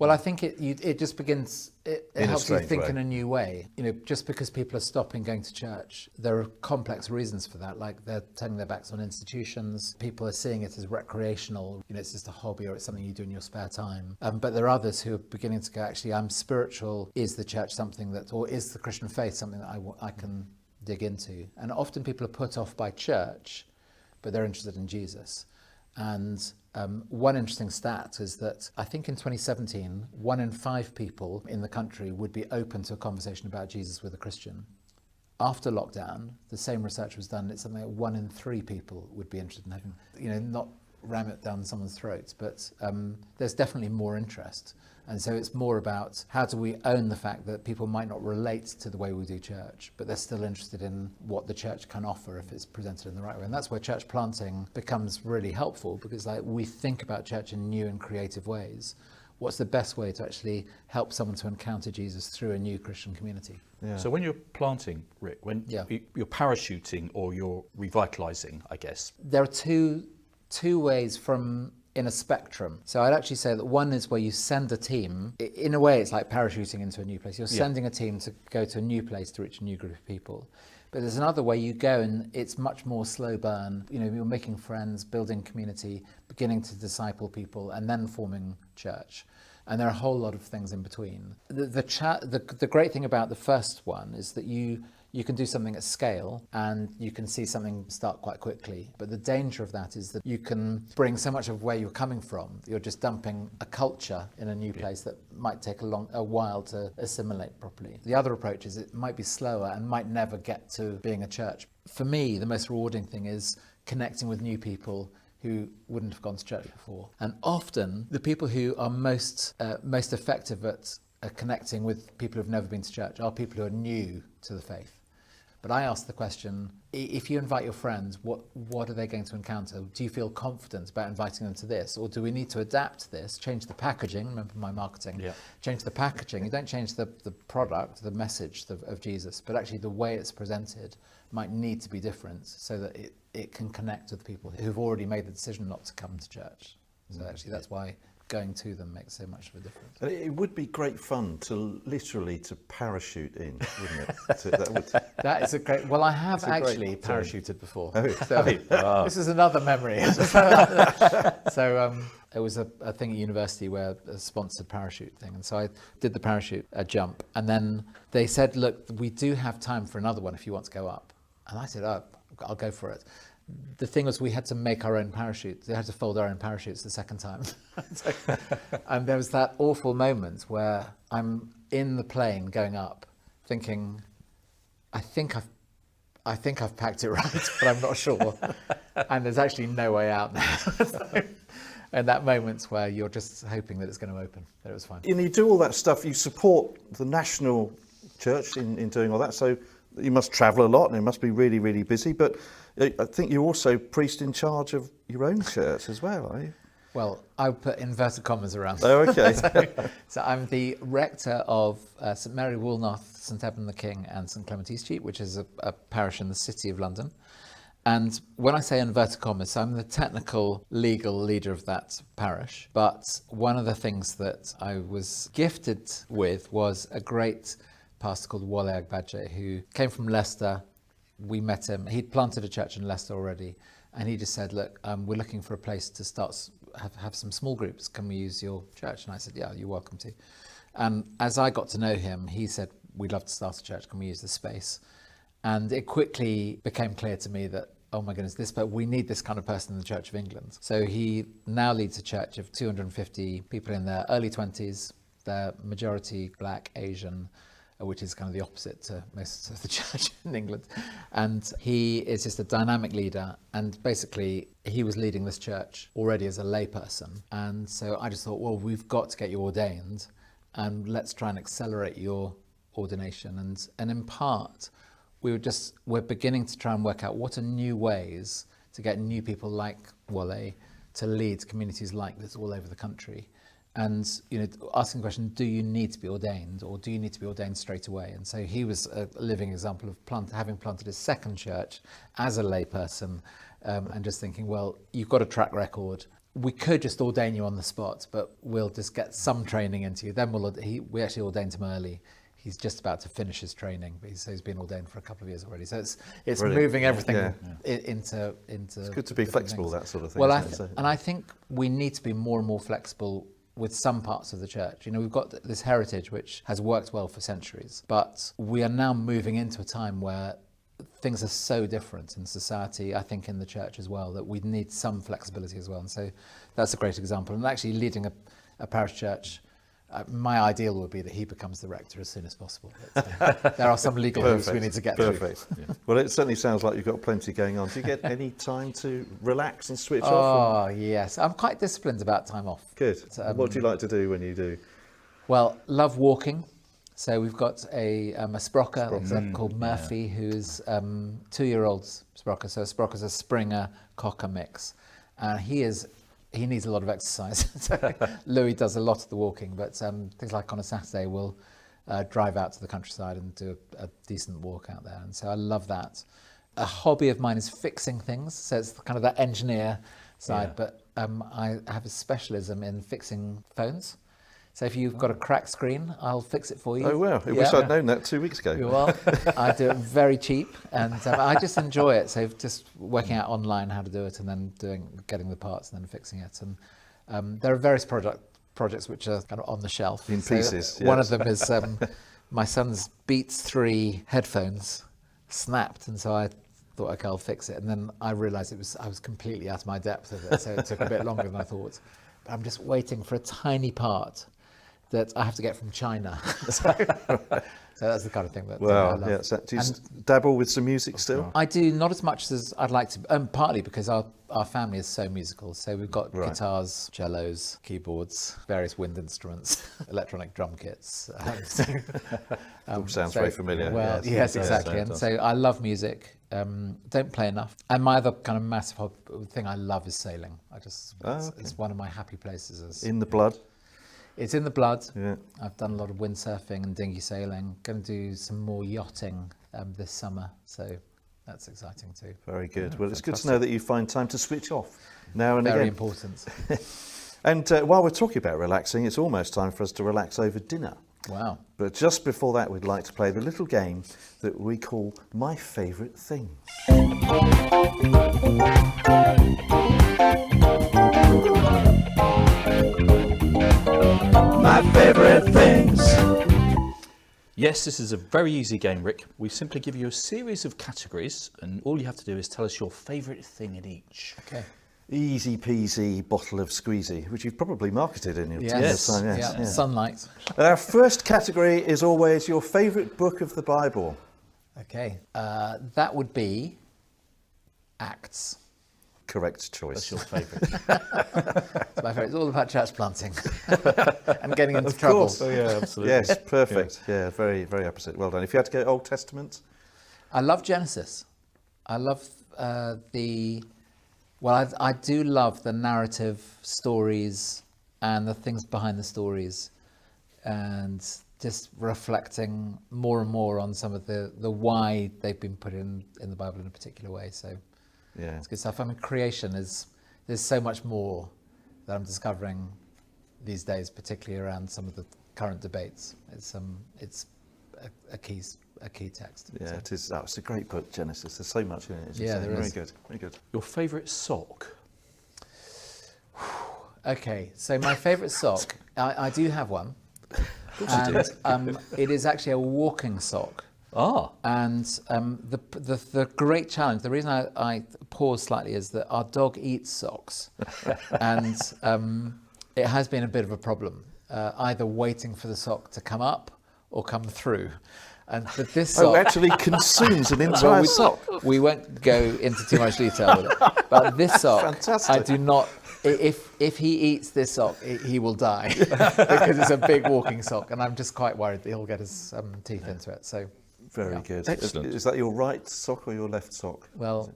Well, I think it just begins, it helps you think way. in a new way. Just because people are stopping going to church, there are complex reasons for that, like they're turning their backs on institutions, people are seeing it as recreational, it's just a hobby or it's something you do in your spare time. But there are others who are beginning to go, actually, I'm spiritual, is the church something that, or is the Christian faith something that I can dig into? And often people are put off by church, but they're interested in Jesus. And one interesting stat is that I think in 2017, 1 in 5 people in the country would be open to a conversation about Jesus with a Christian. After lockdown, the same research was done. It's something like 1 in 3 people would be interested in having, not ram it down someone's throats, but there's definitely more interest. And so it's more about how do we own the fact that people might not relate to the way we do church, but they're still interested in what the church can offer if it's presented in the right way. And that's where church planting becomes really helpful, because we think about church in new and creative ways. What's the best way to actually help someone to encounter Jesus through a new Christian community? Yeah. So when you're planting, Rick, when you're parachuting or you're revitalising, I guess. There are two ways in a spectrum. So I'd actually say that one is where you send a team. In a way, it's like parachuting into a new place. You're sending a team to go to a new place to reach a new group of people. But there's another way you go, and it's much more slow burn. You're making friends, building community, beginning to disciple people, and then forming church. And there are a whole lot of things in between. The great thing about the first one is that you can do something at scale and you can see something start quite quickly. But the danger of that is that you can bring so much of where you're coming from. You're just dumping a culture in a new place that might take a while to assimilate properly. The other approach is it might be slower and might never get to being a church. For me, the most rewarding thing is connecting with new people who wouldn't have gone to church before. And often the people who are most effective at connecting with people who've never been to church, are people who are new to the faith. But I asked the question, if you invite your friends, what are they going to encounter? Do you feel confident about inviting them to this? Or do we need to adapt this, change the packaging? Remember my marketing? Yeah. Change the packaging. You don't change the product, the message of Jesus, but actually the way it's presented might need to be different so that it can connect with people who've already made the decision not to come to church. So actually that's why going to them makes so much of a difference. It would be great fun to literally to parachute in, wouldn't it? That is a great... Well, I have actually parachuted before. Oh. So this is another memory. So it was a thing at university where a sponsored parachute thing. And so I did the parachute jump. And then they said, look, we do have time for another one if you want to go up. And I said, oh, I'll go for it. The thing was, we had to make our own parachutes. They had to fold our own parachutes the second time. And there was that awful moment where I'm in the plane going up, thinking, I think I've packed it right, but I'm not sure. And there's actually no way out now. And that moment's where you're just hoping that it's going to open, that it was fine. You do all that stuff. You support the national church in doing all that. So you must travel a lot and it must be really, really busy. But I think you're also priest in charge of your own church as well, are you? Well, I would put inverted commas around. Oh, okay. So I'm the rector of St Mary Woolnoth, St Eben the King and St Clement Eastcheap, which is a parish in the City of London. And when I say inverted commas, I'm the technical legal leader of that parish. But one of the things that I was gifted with was a great pastor called Wale Agbaje, who came from Leicester. We met him. He'd planted a church in Leicester already. And he just said, look, we're looking for a place to start, have some small groups. Can we use your church? And I said, yeah, you're welcome to. And as I got to know him, he said, we'd love to start a church. Can we use this space? And it quickly became clear to me that, oh my goodness, but we need this kind of person in the Church of England. So he now leads a church of 250 people in their early 20s. They're majority Black, Asian, which is kind of the opposite to most of the church in England. And he is just a dynamic leader. And basically, he was leading this church already as a layperson. And so I just thought, well, we've got to get you ordained and let's try and accelerate your ordination. And in part, we're beginning to try and work out what are new ways to get new people like Wale to lead communities like this all over the country. And, asking the question, do you need to be ordained or do you need to be ordained straight away? And so he was a living example of having planted his second church as a layperson and just thinking, well, you've got a track record. We could just ordain you on the spot, but we'll just get some training into you. Then we actually ordained him early. He's just about to finish his training, but he's been ordained for a couple of years already. So it's moving everything into. It's good to be flexible, that sort of thing. Well, I think we need to be more and more flexible with some parts of the church. We've got this heritage which has worked well for centuries, but we are now moving into a time where things are so different in society, I think in the church as well, that we need some flexibility as well. And so that's a great example. And actually leading a parish church, my ideal would be that he becomes the rector as soon as possible. But, there are some legal hoops we need to get through. Perfect. Yeah. Well, it certainly sounds like you've got plenty going on. Do you get any time to relax and switch off? Oh, yes. I'm quite disciplined about time off. Good. What do you like to do when you do? Well, love walking. So we've got a sprocker called Murphy, who's 2-year-old sprocker. So a sprocker is a Springer Cocker mix. And he needs a lot of exercise. So Louis does a lot of the walking, but things like on a Saturday we'll drive out to the countryside and do a decent walk out there. And so I love that. A hobby of mine is fixing things. So it's kind of that engineer side, but I have a specialism in fixing phones. So if you've got a cracked screen, I'll fix it for you. Oh, wow. I wish I'd known that 2 weeks ago. Well, I do it very cheap, and I just enjoy it. So just working out online how to do it and then getting the parts and then fixing it. And there are various projects which are kind of on the shelf. In pieces, One of them is my son's Beats 3 headphones snapped, and so I thought, okay, I'll fix it. And then I realised I was completely out of my depth of it, so it took a bit longer than I thought. But I'm just waiting for a tiny part that I have to get from China. So that's the kind of thing that I Well, love. yeah. So do you dabble with some music still? I do not as much as I'd like to, partly because our family is so musical. So we've got guitars, cellos, keyboards, various wind instruments, electronic drum kits. All sounds very familiar. Well, yes, exactly. And so I love music. Don't play enough. And my other kind of massive thing I love is sailing. It's one of my happy places. In the blood. It's in the blood. Yeah. I've done a lot of windsurfing and dinghy sailing. Going to do some more yachting this summer, so that's exciting too. Very good. Well, it's good to know that you find time to switch off now and Very again. important. And while we're talking about relaxing, it's almost time for us to relax over dinner. Wow. But just before that, we'd like to play the little game that we call My Favourite Thing. My favourite things. Yes, this is a very easy game, Rick. We simply give you a series of categories, and all you have to do is tell us your favourite thing in each. Okay. Easy peasy bottle of squeezy, which you've probably marketed in your Yes. time. Yeah. Sunlight. Our first category is always your favourite book of the Bible. Okay. That would be Acts. Correct choice. That's your favourite. It's my favourite. It's all about church planting and getting into Of trouble. course. Oh, yeah, absolutely. Yes, perfect. Yeah, very, very opposite. Well done. If you had to go Old Testament? I love Genesis. I love I do love the narrative stories and the things behind the stories, and just reflecting more and more on some of the why they've been put in the Bible in a particular way. So Yeah. it's good stuff. I mean, creation there's so much more that I'm discovering these days, particularly around some of the current debates. It's a key text. Yeah, So- it is. Oh, it's a great book, Genesis. There's so much in it. As you Yeah, say. there Very is. good. Very good. Your favourite sock? Okay, so my favourite sock, I do have one, and it is actually a walking sock. Ah, And the great challenge, the reason I pause slightly is that our dog eats socks, and it has been a bit of a problem, either waiting for the sock to come up or come through. But this sock, actually consumes an entire sock. we won't go into too much detail with it, but this sock, Fantastic. I do not. If he eats this sock, he will die because it's a big walking sock, and I'm just quite worried that he'll get his teeth into it. So, Very yeah. good. Excellent. Is that your right sock or your left sock? well,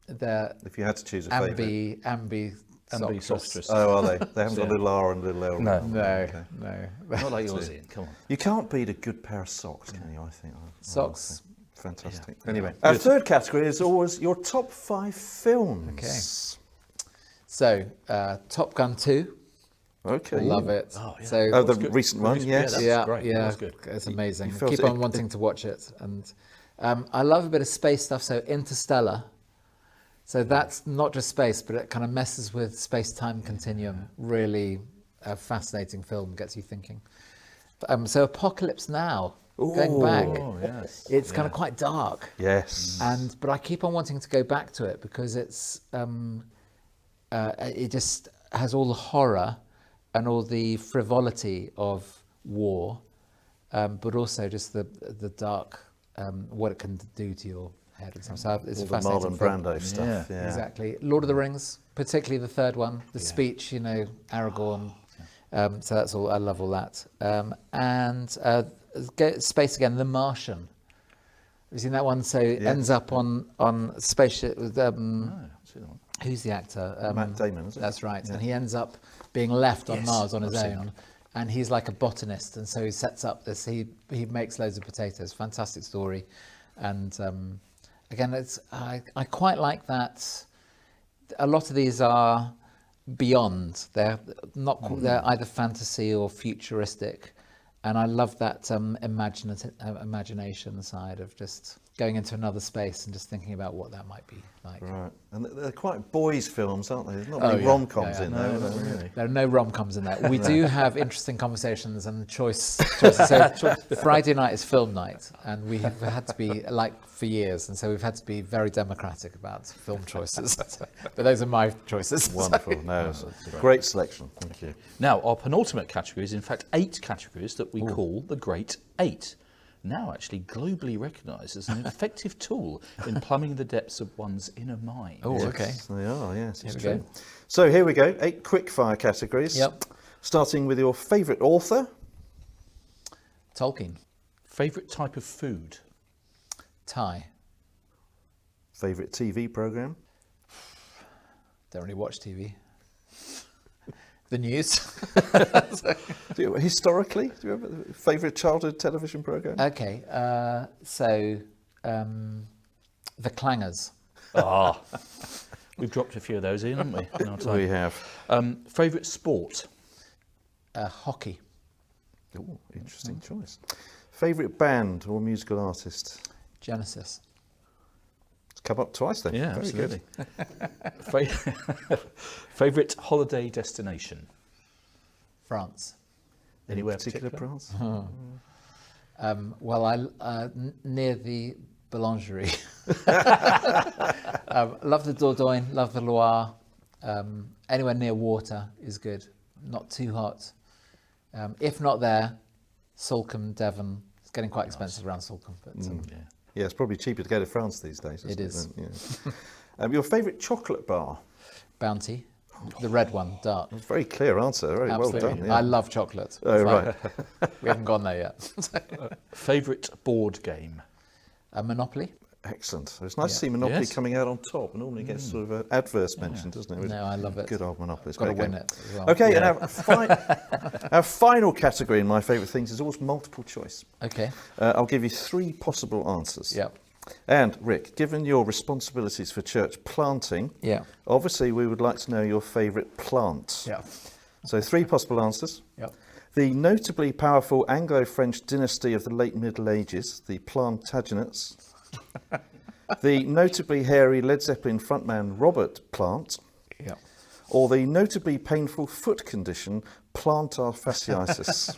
they're If you had to choose a favourite. ambisoctress. Oh, are they? They haven't got a little R and a little L. No. No, Okay. no. not like yours, Ian. Come on. You can't beat a good pair of socks, can you? I think. Socks. Fantastic. Yeah. Anyway, our third category is always your top 5 films. So, Top Gun 2, Okay. love it. Oh, yeah. So, Oh, the good. recent one, yes. that's yeah, great. yeah, That's good. it's amazing. you felt Keep it- on wanting to watch it, and I love a bit of space stuff. So Interstellar. So that's not just space, but it kind of messes with space-time continuum. Really a fascinating film, gets you thinking. So Apocalypse Now, going back, Oh, yes. it's kind of quite dark. Yes. But I keep on wanting to go back to it because it just has all the horror and all the frivolity of war, but also just the dark, what it can do to your head and stuff. So it's All a the fascinating Marlon film. Brando stuff. Yeah. Exactly. Lord of the Rings, particularly the third one, the speech, Aragorn. So that's all. I love all that. Space again, The Martian. Have you seen that one? So it ends up on a spaceship with who's the actor? Matt Damon, is it? That's right. And he ends up being left on Mars on his own. And he's like a botanist, and so he sets up this. He makes loads of potatoes. Fantastic story, and again, I quite like that. A lot of these are beyond. They're not. They're either fantasy or futuristic, and I love that imagination side of just going into another space and just thinking about what that might be like. Right. And they're quite boys' films, aren't they? There's not many rom-coms in there. No, really. There are no rom-coms in that. We do have interesting conversations and choices. So Friday night is film night, and we have had to be, like for years, and so we've had to be very democratic about film choices. But those are my choices. Wonderful. No, it's a great selection. Thank you. Now, our penultimate category is in fact 8 categories that we call the Great 8. now actually globally recognised as an effective tool in plumbing the depths of one's inner mind. Oh, okay. Yes, they are, yes, it's Here we true. go. So here we go, 8 quick-fire categories. Yep. Starting with your favourite author. Tolkien. Favourite type of food? Thai. Favourite TV programme. Don't really watch TV. The news. Historically, do you have a favourite childhood television programme? Okay, The Clangers. Ah, we've dropped a few of those in, haven't we? In our time? We have. Favourite sport? Hockey. Oh, interesting choice. Favourite band or musical artist? Genesis. It's come up twice then. Yeah, Very absolutely. good. Favourite holiday destination? France. Anywhere particular particular? France? Near the Boulangerie. Love the Dordogne, love the Loire. Anywhere near water is good. Not too hot. If not there, Salcombe, Devon. It's getting quite expensive around Salcombe. But, Yeah. Yeah, it's probably cheaper to go to France these days. It is. Yeah. Your favourite chocolate bar? Bounty. The red one, dark. That's a very clear answer. Very Absolutely. well done. Yeah. I love chocolate. Oh, It's right. like, we haven't gone there yet. Favourite board game? Monopoly? Excellent. So it's nice to Yeah. see Monopoly Yes. coming out on top. It normally gets sort of an adverse mention, doesn't it? No, I love it. Good old Monopoly. It's a Got to great win game. it as well. Okay, Yeah. and our final category in My Favourite Things is always multiple choice. Okay. I'll give you 3 possible answers. Yep. And Rick, given your responsibilities for church planting, Yeah. obviously we would like to know your favourite plant. Yeah. So 3 possible answers. Yep. The notably powerful Anglo-French dynasty of the late Middle Ages, the Plantagenets. The notably hairy Led Zeppelin frontman Robert Plant. Yep. Or the notably painful foot condition plantar fasciitis.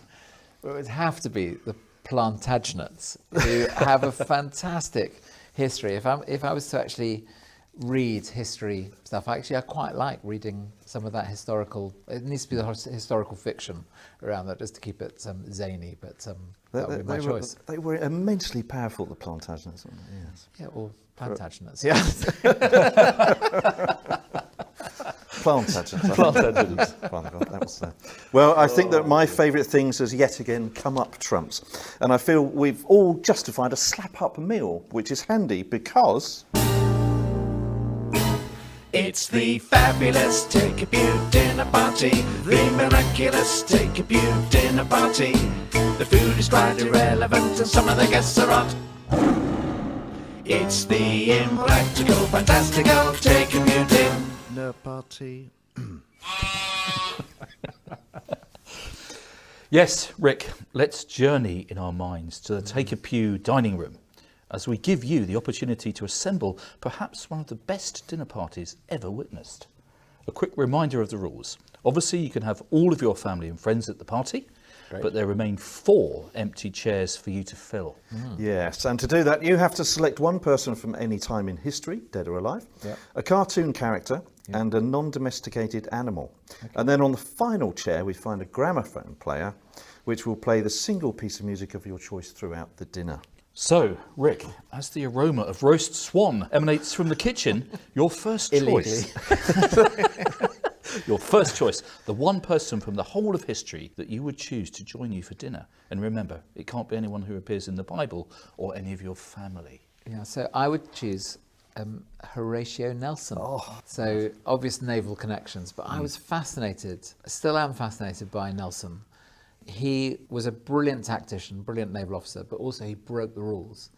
Well, it would have to be the Plantagenets, who have a fantastic history. If I was to actually read history stuff, I quite like reading some of that historical. It needs to be the historical fiction around that, just to keep it zany. But that would be my choice. They were immensely powerful, the Plantagenets. Yes. Yeah, or Plantagenets. Yeah. Plantagenets. Plantagenets. That was, well, I think that My Favourite Things has yet again come up trumps. And I feel we've all justified a slap-up meal, which is handy because... It's the fabulous Take a Pew dinner party. The miraculous Take a Pew dinner party. The food is quite irrelevant and some of the guests are odd. It's the impractical, fantastical Take a Pew dinner party. Yes, Rick, let's journey in our minds to the Take a Pew dining room as we give you the opportunity to assemble perhaps one of the best dinner parties ever witnessed. A quick reminder of the rules. Obviously, you can have all of your family and friends at the party, but there remain 4 empty chairs for you to fill. Yes, and to do that, you have to select one person from any time in history, dead or alive, a cartoon character, and a non-domesticated animal. And then on the final chair, we find a gramophone player, which will play the single piece of music of your choice throughout the dinner. So, Rick, as the aroma of roast swan emanates from the kitchen, your first choice. Your first choice, the one person from the whole of history that you would choose to join you for dinner. And remember, it can't be anyone who appears in the Bible or any of your family. Yeah, so I would choose Horatio Nelson. So obvious naval connections, but I was fascinated, still am fascinated by Nelson. He was a brilliant tactician, brilliant naval officer, but also he broke the rules.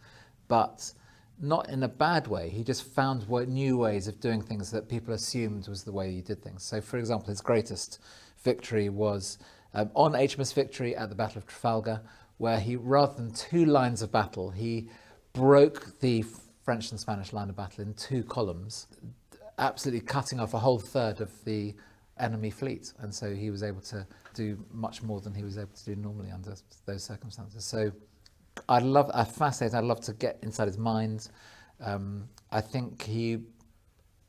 But not in a bad way. He just found new ways of doing things that people assumed was the way you did things. So, for example, his greatest victory was on HMS Victory at the Battle of Trafalgar, where he, rather than 2 lines of battle, he broke the French and Spanish line of battle in 2 columns, absolutely cutting off a whole third of the enemy fleet. And so he was able to do much more than he was able to do normally under those circumstances. So I'd love to get inside his mind. I think he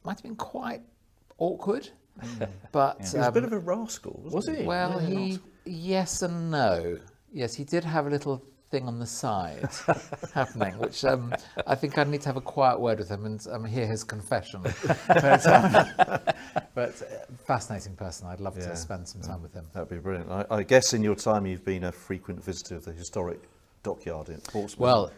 might have been quite awkward, but He was a bit of a rascal, wasn't he? well, yes and no. Yes, he did have a little thing on the side happening, which I think I need to have a quiet word with him and hear his confession. But fascinating person. I'd love to spend some time with him. That'd be brilliant. I guess in your time you've been a frequent visitor of the historic dockyard in Portsmouth. Well,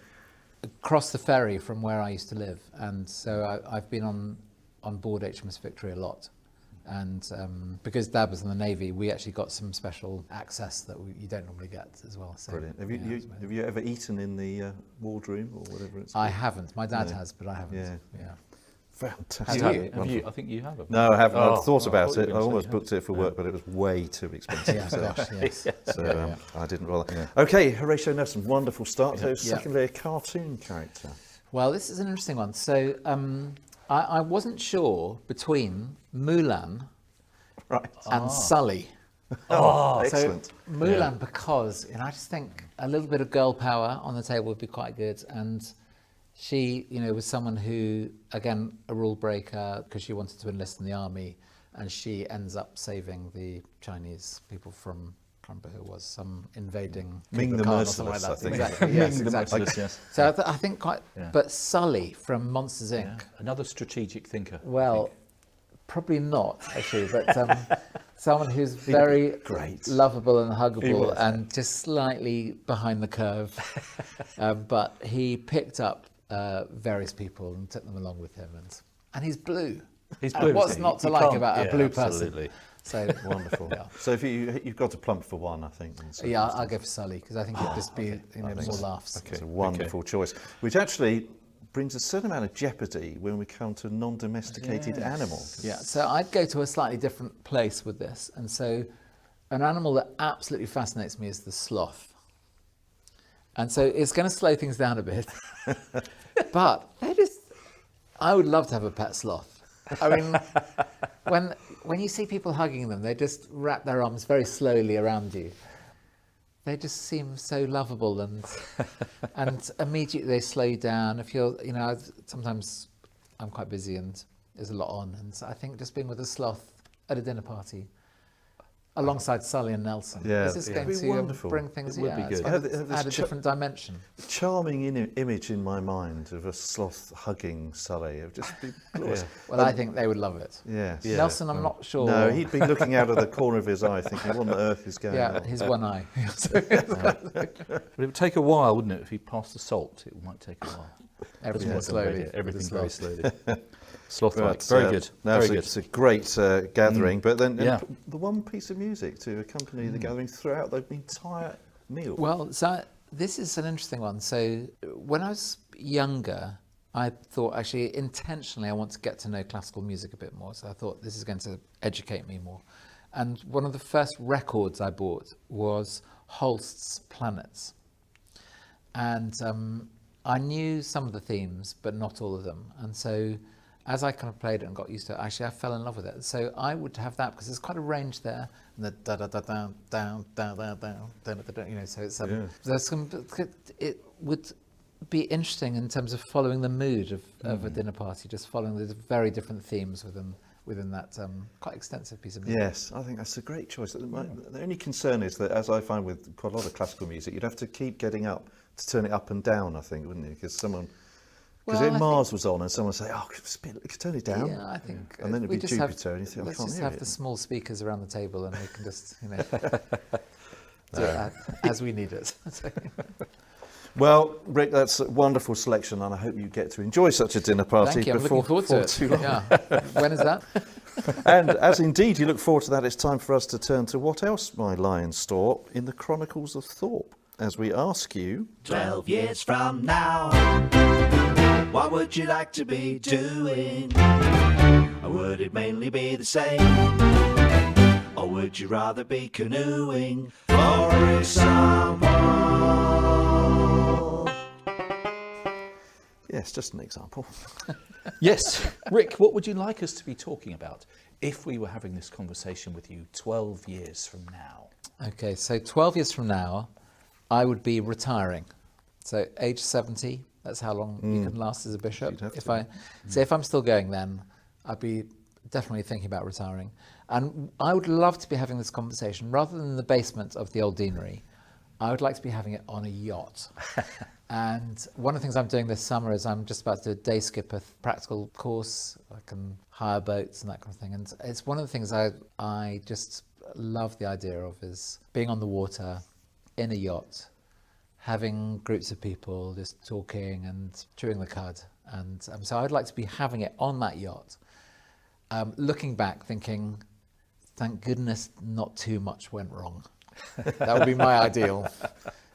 across the ferry from where I used to live, and so I've been on board HMS Victory a lot. And because Dad was in the Navy, we actually got some special access that you don't normally get as well. So, brilliant. Have you ever eaten in the wardroom or whatever it's called? I haven't. My dad has, but I haven't. Yeah. Fantastic. Have you? I think you have. No, I haven't. Oh, I've thought about it. I I almost booked it for work, but it was way too expensive. Yeah, gosh, yes. So I didn't bother. Yeah. Okay, Horatio Nelson, wonderful start. So secondly, a cartoon character. Well, this is an interesting one. So I wasn't sure between Mulan and Sully. Oh, excellent. So Mulan, because I just think a little bit of girl power on the table would be quite good. And she, was someone who, again, a rule breaker because she wanted to enlist in the army, and she ends up saving the Chinese people from, I can't remember who it was, some invading Ming the Khan or something Merciless, like I that. think. Exactly. Yes, Ming the exactly. Merciless, yes. So I think quite, but Sully from Monsters Inc. Yeah. Another strategic thinker. Well, probably not actually, but someone who's very lovable and huggable and just slightly behind the curve. But he picked up various people and took them along with him, and he's blue. He's blue. What's not to like about a blue absolutely. person? So Wonderful. Yeah. So if you've got to plump for one, I think. Yeah, I'll go for Sully because I think it'd just be more laughs. Okay. It's a wonderful choice, which actually brings a certain amount of jeopardy when we come to non-domesticated animals. Yeah, so I'd go to a slightly different place with this. And so an animal that absolutely fascinates me is the sloth. And so it's going to slow things down a bit. But I would love to have a pet sloth. I mean, when you see people hugging them, they just wrap their arms very slowly around you. They just seem so lovable, and immediately they slow you down. If you're, sometimes I'm quite busy and there's a lot on, and so I think just being with a sloth at a dinner party, alongside Sully and Nelson, this is going to bring things. It would be good. Add a different dimension. Charming image in my mind of a sloth hugging Sully. It would just be glorious. Well, I think they would love it. Yes. Yeah. Nelson, I'm not sure. No, he'd be looking out of the corner of his eye thinking, what on earth is going on? Yeah, his one eye. But it would take a while, wouldn't it? If he passed the salt, it might take a while. Everything slowly. Everything very slowly. Sloth-like. But, Very good. No, Very good. It's a great gathering, but then Yeah. the one piece of music to accompany the gathering throughout the entire meal. Well, so this is an interesting one. So when I was younger, I thought actually intentionally I want to get to know classical music a bit more. So I thought this is going to educate me more. And one of the first records I bought was Holst's Planets. And I knew some of the themes, but not all of them. And so as I kind of played it and got used to it, actually I fell in love with it. So I would have that because there's quite a range there. And the da da da down, down, down, down, down, down, down, so it's there's some. It would be interesting in terms of following the mood of a dinner party, just following the very different themes within that quite extensive piece of music. Yes, I think that's a great choice. The only concern is that, as I find with quite a lot of classical music, you'd have to keep getting up to turn it up and down, I think, wouldn't you? Because if Mars was on and someone would say, turn it down. Yeah, I think. And then it'd be Jupiter and you think, I let's can't just hear have it. the small speakers around the table and we can just, do it as we need it. Well, Rick, that's a wonderful selection, and I hope you get to enjoy such a dinner party Thank you. I'm before, looking forward to too long. Yeah. When is that? And as indeed you look forward to that, it's time for us to turn to what else, my lion Thorpe, in the Chronicles of Thorpe, as we ask you... 12 years from now, what would you like to be doing? Or would it mainly be the same? Or would you rather be canoeing for example? Yes, just an example. Yes. Rick, what would you like us to be talking about if we were having this conversation with you 12 years from now? Okay, so 12 years from now, I would be retiring. So age 70, that's how long you can last as a bishop. If I'm still going then, I'd be definitely thinking about retiring. And I would love to be having this conversation, rather than in the basement of the old deanery, I would like to be having it on a yacht. And one of the things I'm doing this summer is I'm just about to do a day skipper practical course. I can hire boats and that kind of thing. And it's one of the things I just love the idea of, is being on the water in a yacht, having groups of people just talking and chewing the cud. And so I'd like to be having it on that yacht, looking back thinking, thank goodness not too much went wrong. That would be my ideal.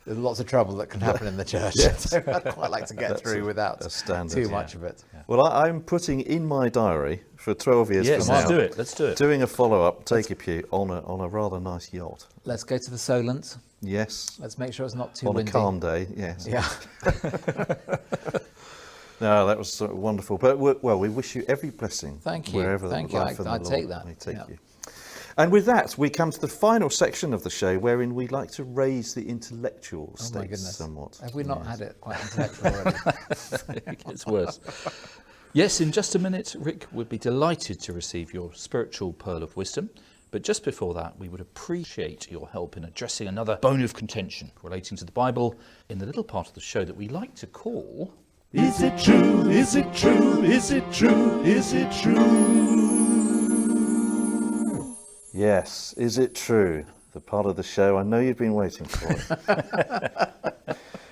There's lots of trouble that can happen in the church. Yes. So I'd quite like to get through without too much of it. Yeah. Well, I'm putting in my diary for 12 years Yes, from now. let's do it. Doing a follow-up, take a pew on a rather nice yacht. Let's go to the Solent. Yes. Let's make sure it's not too On windy. a calm day, yes. Yeah. No, that was wonderful. But we wish you every blessing. Thank you. Wherever Thank the you. life of the I'd Lord take that. may take Yeah. you. And with that, we come to the final section of the show, wherein we like to raise the intellectual Oh my stakes goodness. somewhat. Have we not had it quite intellectual already? It gets worse. Yes, in just a minute, Rick would be delighted to receive your spiritual pearl of wisdom. But just before that, we would appreciate your help in addressing another bone of contention relating to the Bible in the little part of the show that we like to call... Is it true? Is it true? Is it true? Is it true? Yes, is it true? The part of the show I know you've been waiting for.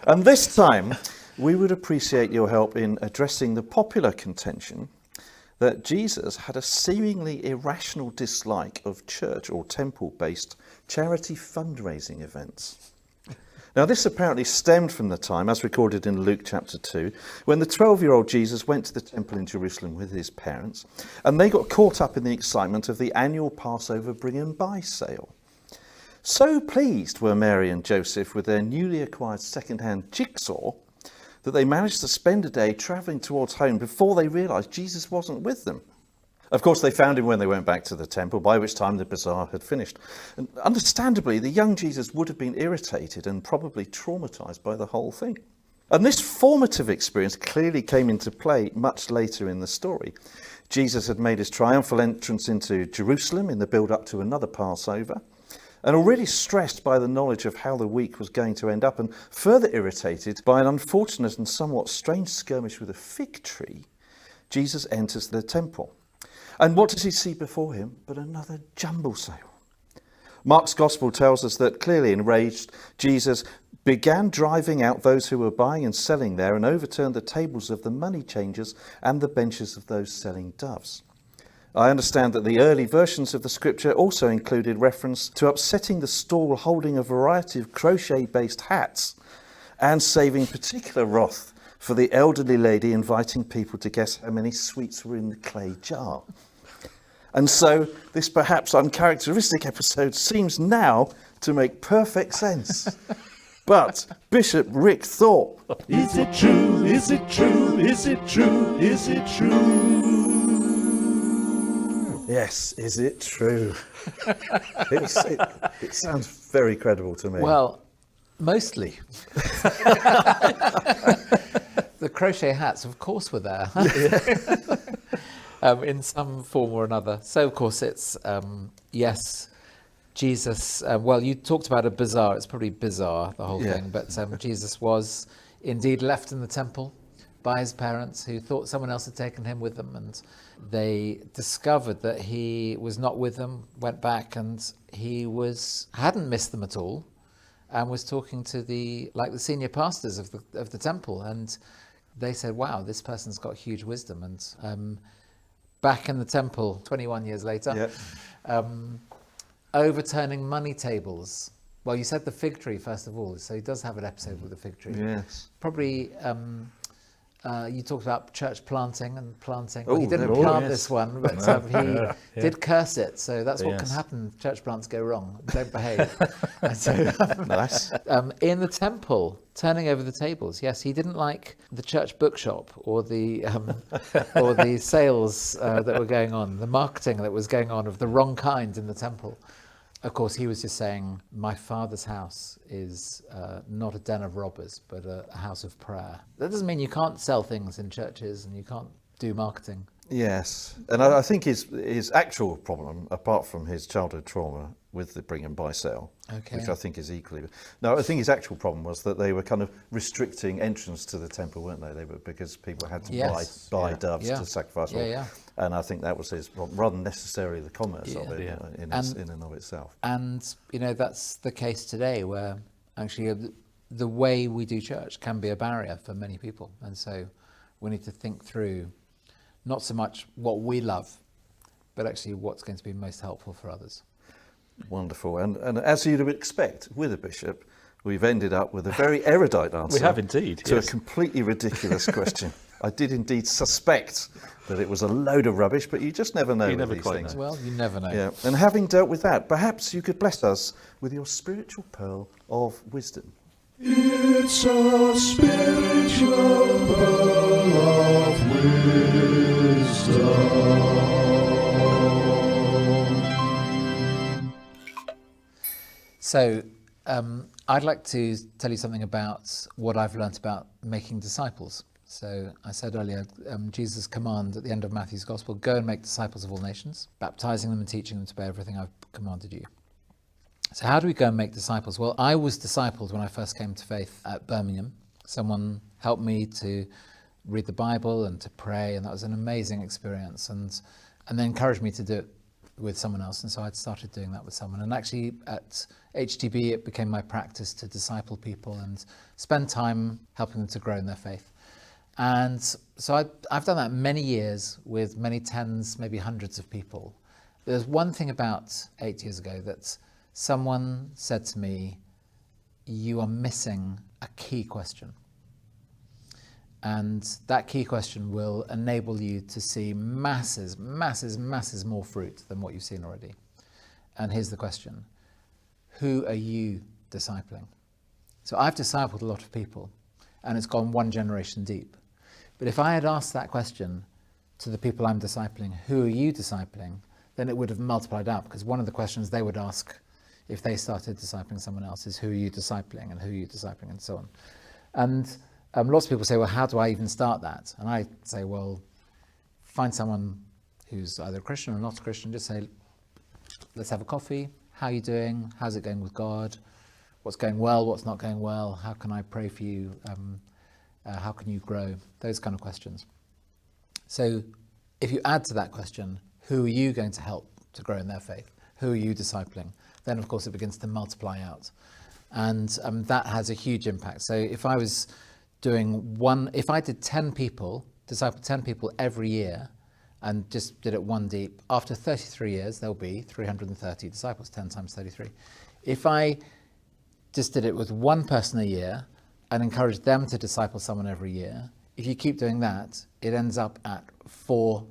And this time, we would appreciate your help in addressing the popular contention that Jesus had a seemingly irrational dislike of church or temple-based charity fundraising events. Now, this apparently stemmed from the time, as recorded in Luke chapter 2, when the 12-year-old Jesus went to the temple in Jerusalem with his parents, and they got caught up in the excitement of the annual Passover bring and buy sale. So pleased were Mary and Joseph with their newly acquired second-hand jigsaw that they managed to spend a day travelling towards home before they realised Jesus wasn't with them. Of course, they found him when they went back to the temple, by which time the bazaar had finished. And understandably, the young Jesus would have been irritated and probably traumatised by the whole thing. And this formative experience clearly came into play much later in the story. Jesus had made his triumphal entrance into Jerusalem in the build-up to another Passover, and already stressed by the knowledge of how the week was going to end up, and further irritated by an unfortunate and somewhat strange skirmish with a fig tree, Jesus enters the temple. And what does he see before him but another jumble sale? Mark's Gospel tells us that clearly enraged, Jesus began driving out those who were buying and selling there and overturned the tables of the money changers and the benches of those selling doves. I understand that the early versions of the scripture also included reference to upsetting the stall holding a variety of crochet-based hats and saving particular wrath for the elderly lady inviting people to guess how many sweets were in the clay jar. And so this perhaps uncharacteristic episode seems now to make perfect sense. But Bishop Rick Thorpe. Is it true? Is it true? Is it true? Is it true? Yes, is it true? It sounds very credible to me. Well, mostly. The crochet hats, of course, were there. In some form or another. So, of course, it's, yes, Jesus, well, you talked about a bazaar. It's probably bizarre, the whole thing. But Jesus was indeed left in the temple by his parents, who thought someone else had taken him with them. And they discovered that he was not with them, went back, and he hadn't missed them at all, and was talking to the senior pastors of the temple. And they said, wow, this person's got huge wisdom. And back in the temple 21 years later, overturning money tables. Well, you said the fig tree, first of all, so he does have an episode with the fig tree. Yes. Probably, you talked about church planting and planting. Oh, Well, he didn't plant this one, but he did curse it, so that's what can happen. Church plants go wrong, don't behave. And so, Nice. in the temple, turning over the tables. Yes, he didn't like the church bookshop or the sales that were going on, the marketing that was going on of the wrong kind in the temple. Of course, he was just saying, my Father's house is not a den of robbers, but a house of prayer. That doesn't mean you can't sell things in churches and you can't do marketing. Yes, and I think his actual problem, apart from his childhood trauma, with the bring and buy sale, Okay. which I think is equally. No, I think his actual problem was that they were kind of restricting entrance to the temple, weren't they? They were, because people had to Yes. buy doves Yeah. to sacrifice. Yeah. And I think that was his problem, rather than necessarily the commerce of it Yeah. in and of itself. And, that's the case today, where actually the way we do church can be a barrier for many people. And so we need to think through not so much what we love, but actually what's going to be most helpful for others. Wonderful. And as you'd expect with a bishop, we've ended up with a very erudite answer. We have indeed, To yes. a completely ridiculous question. I did indeed suspect that it was a load of rubbish, but you just never know You with never these quite things. know. Well, you never know. Yeah. And having dealt with that, perhaps you could bless us with your spiritual pearl of wisdom. It's a spiritual pearl of wisdom. So I'd like to tell you something about what I've learnt about making disciples. So I said earlier, Jesus' command at the end of Matthew's Gospel, go and make disciples of all nations, baptizing them and teaching them to obey everything I've commanded you. So how do we go and make disciples? Well, I was discipled when I first came to faith at Birmingham. Someone helped me to read the Bible and to pray, and that was an amazing experience. And they encouraged me to do it with someone else, and so I'd started doing that with someone. And actually at HTB it became my practice to disciple people and spend time helping them to grow in their faith. And so I've done that many years with many tens, maybe hundreds of people. There's one thing about 8 years ago that someone said to me, you are missing a key question. And that key question will enable you to see masses more fruit than what you've seen already. And here's the question. Who are you discipling? So I've discipled a lot of people, and it's gone one generation deep. But if I had asked that question to the people I'm discipling, who are you discipling, then it would have multiplied out, because one of the questions they would ask if they started discipling someone else is, who are you discipling, and who are you discipling, and so on. And lots of people say, well, how do I even start that? And I say, well, find someone who's either a Christian or not a Christian, just say, let's have a coffee. How are you doing? How's it going with God? What's going well? What's not going well? How can I pray for you? How can you grow? Those kind of questions. So if you add to that question, who are you going to help to grow in their faith? Who are you discipling? Then, of course, it begins to multiply out. And that has a huge impact. So if I was if I did 10 people, discipled 10 people every year, and just did it one deep, after 33 years, there'll be 330 disciples, 10 times 33. If I just did it with one person a year and encouraged them to disciple someone every year, if you keep doing that, it ends up at 4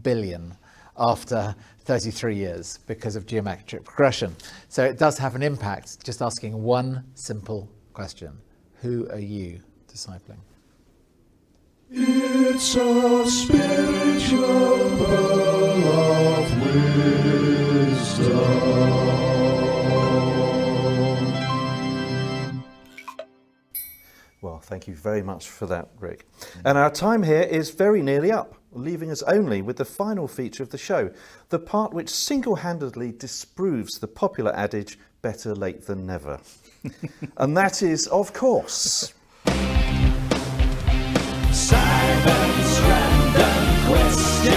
billion after 33 years because of geometric progression. So it does have an impact, just asking one simple question. Who are you discipling? It's a spiritual pearl of wisdom. Well, thank you very much for that, Rick. And our time here is very nearly up, leaving us only with the final feature of the show, the part which single-handedly disproves the popular adage, better late than never. And that is, of course... Simon's random question.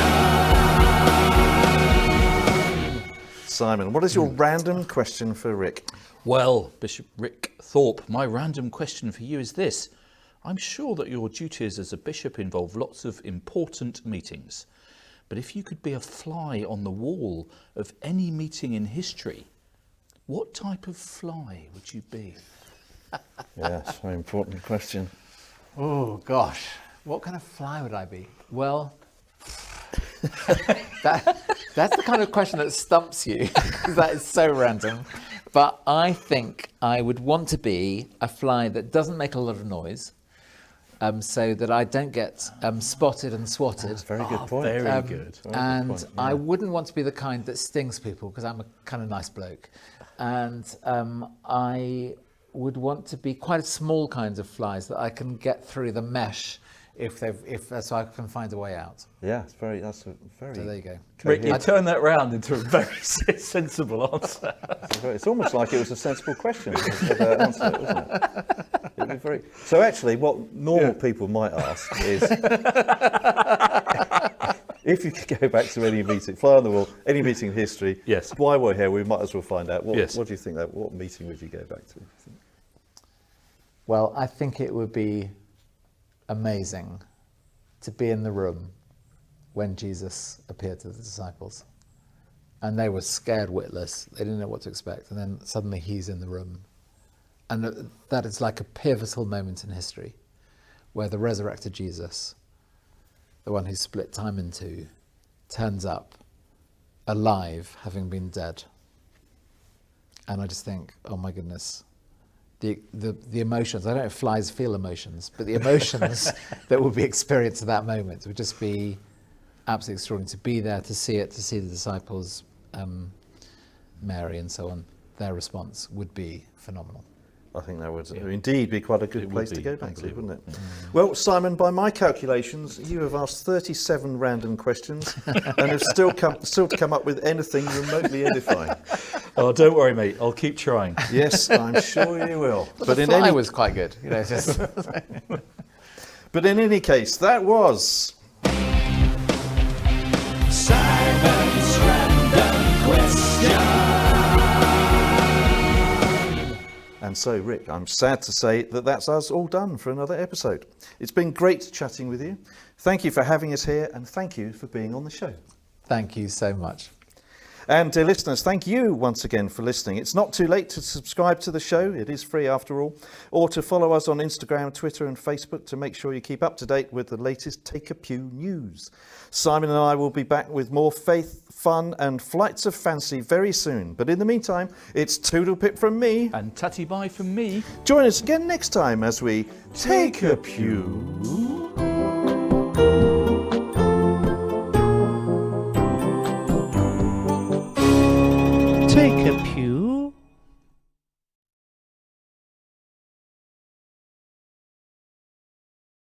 Simon, what is your random question for Rick? Well, Bishop Rick Thorpe, my random question for you is this. I'm sure that your duties as a bishop involve lots of important meetings. But if you could be a fly on the wall of any meeting in history, what type of fly would you be? Yes, very important question. Oh, gosh. What kind of fly would I be? Well, that's the kind of question that stumps you, because that is so random. But I think I would want to be a fly that doesn't make a lot of noise, so that I don't get spotted and swatted. Very good point. Very good. Very good And point, I wouldn't want to be the kind that stings people, because I'm a kind of nice bloke. And I would want to be quite small kinds of flies that I can get through the mesh so I can find a way out. Yeah, that's a very. So there you go. Rick, you turned that round into a very sensible answer. It's almost like it was a sensible question. Answer it, wasn't it? It'd be very. So actually, what normal people might ask is, if you could go back to any meeting, fly on the wall, any meeting in history. Yes. While we're here, we might as well find out. What do you think? What meeting would you go back to? Well, I think it would be amazing to be in the room when Jesus appeared to the disciples. And they were scared witless. They didn't know what to expect. And then suddenly he's in the room. And that is like a pivotal moment in history where the resurrected Jesus, the one who split time in two, turns up alive, having been dead. And I just think, oh my goodness, the emotions, I don't know if flies feel emotions, but the emotions that would be experienced at that moment would just be absolutely extraordinary. To be there, to see it, to see the disciples, Mary and so on, their response would be phenomenal. I think that would indeed be quite a good place to go back to, wouldn't it? Well, Simon, by my calculations, you have asked 37 random questions and have still to come up with anything remotely edifying. Oh, don't worry, mate. I'll keep trying. Yes, I'm sure you will. But the fly was quite good. You know, just But in any case, that was Simon's random question. And so, Rick, I'm sad to say that that's us all done for another episode. It's been great chatting with you. Thank you for having us here, and thank you for being on the show. thank you so much. And dear listeners, thank you once again for listening. It's not too late to subscribe to the show, it is free after all, or to follow us on Instagram, Twitter and Facebook to make sure you keep up to date with the latest Take a Pew news. Simon and I will be back with more faith, fun and flights of fancy very soon. But in the meantime, it's Toodle Pip from me. And tatty bye from me. Join us again next time as we Take a Pew. Take a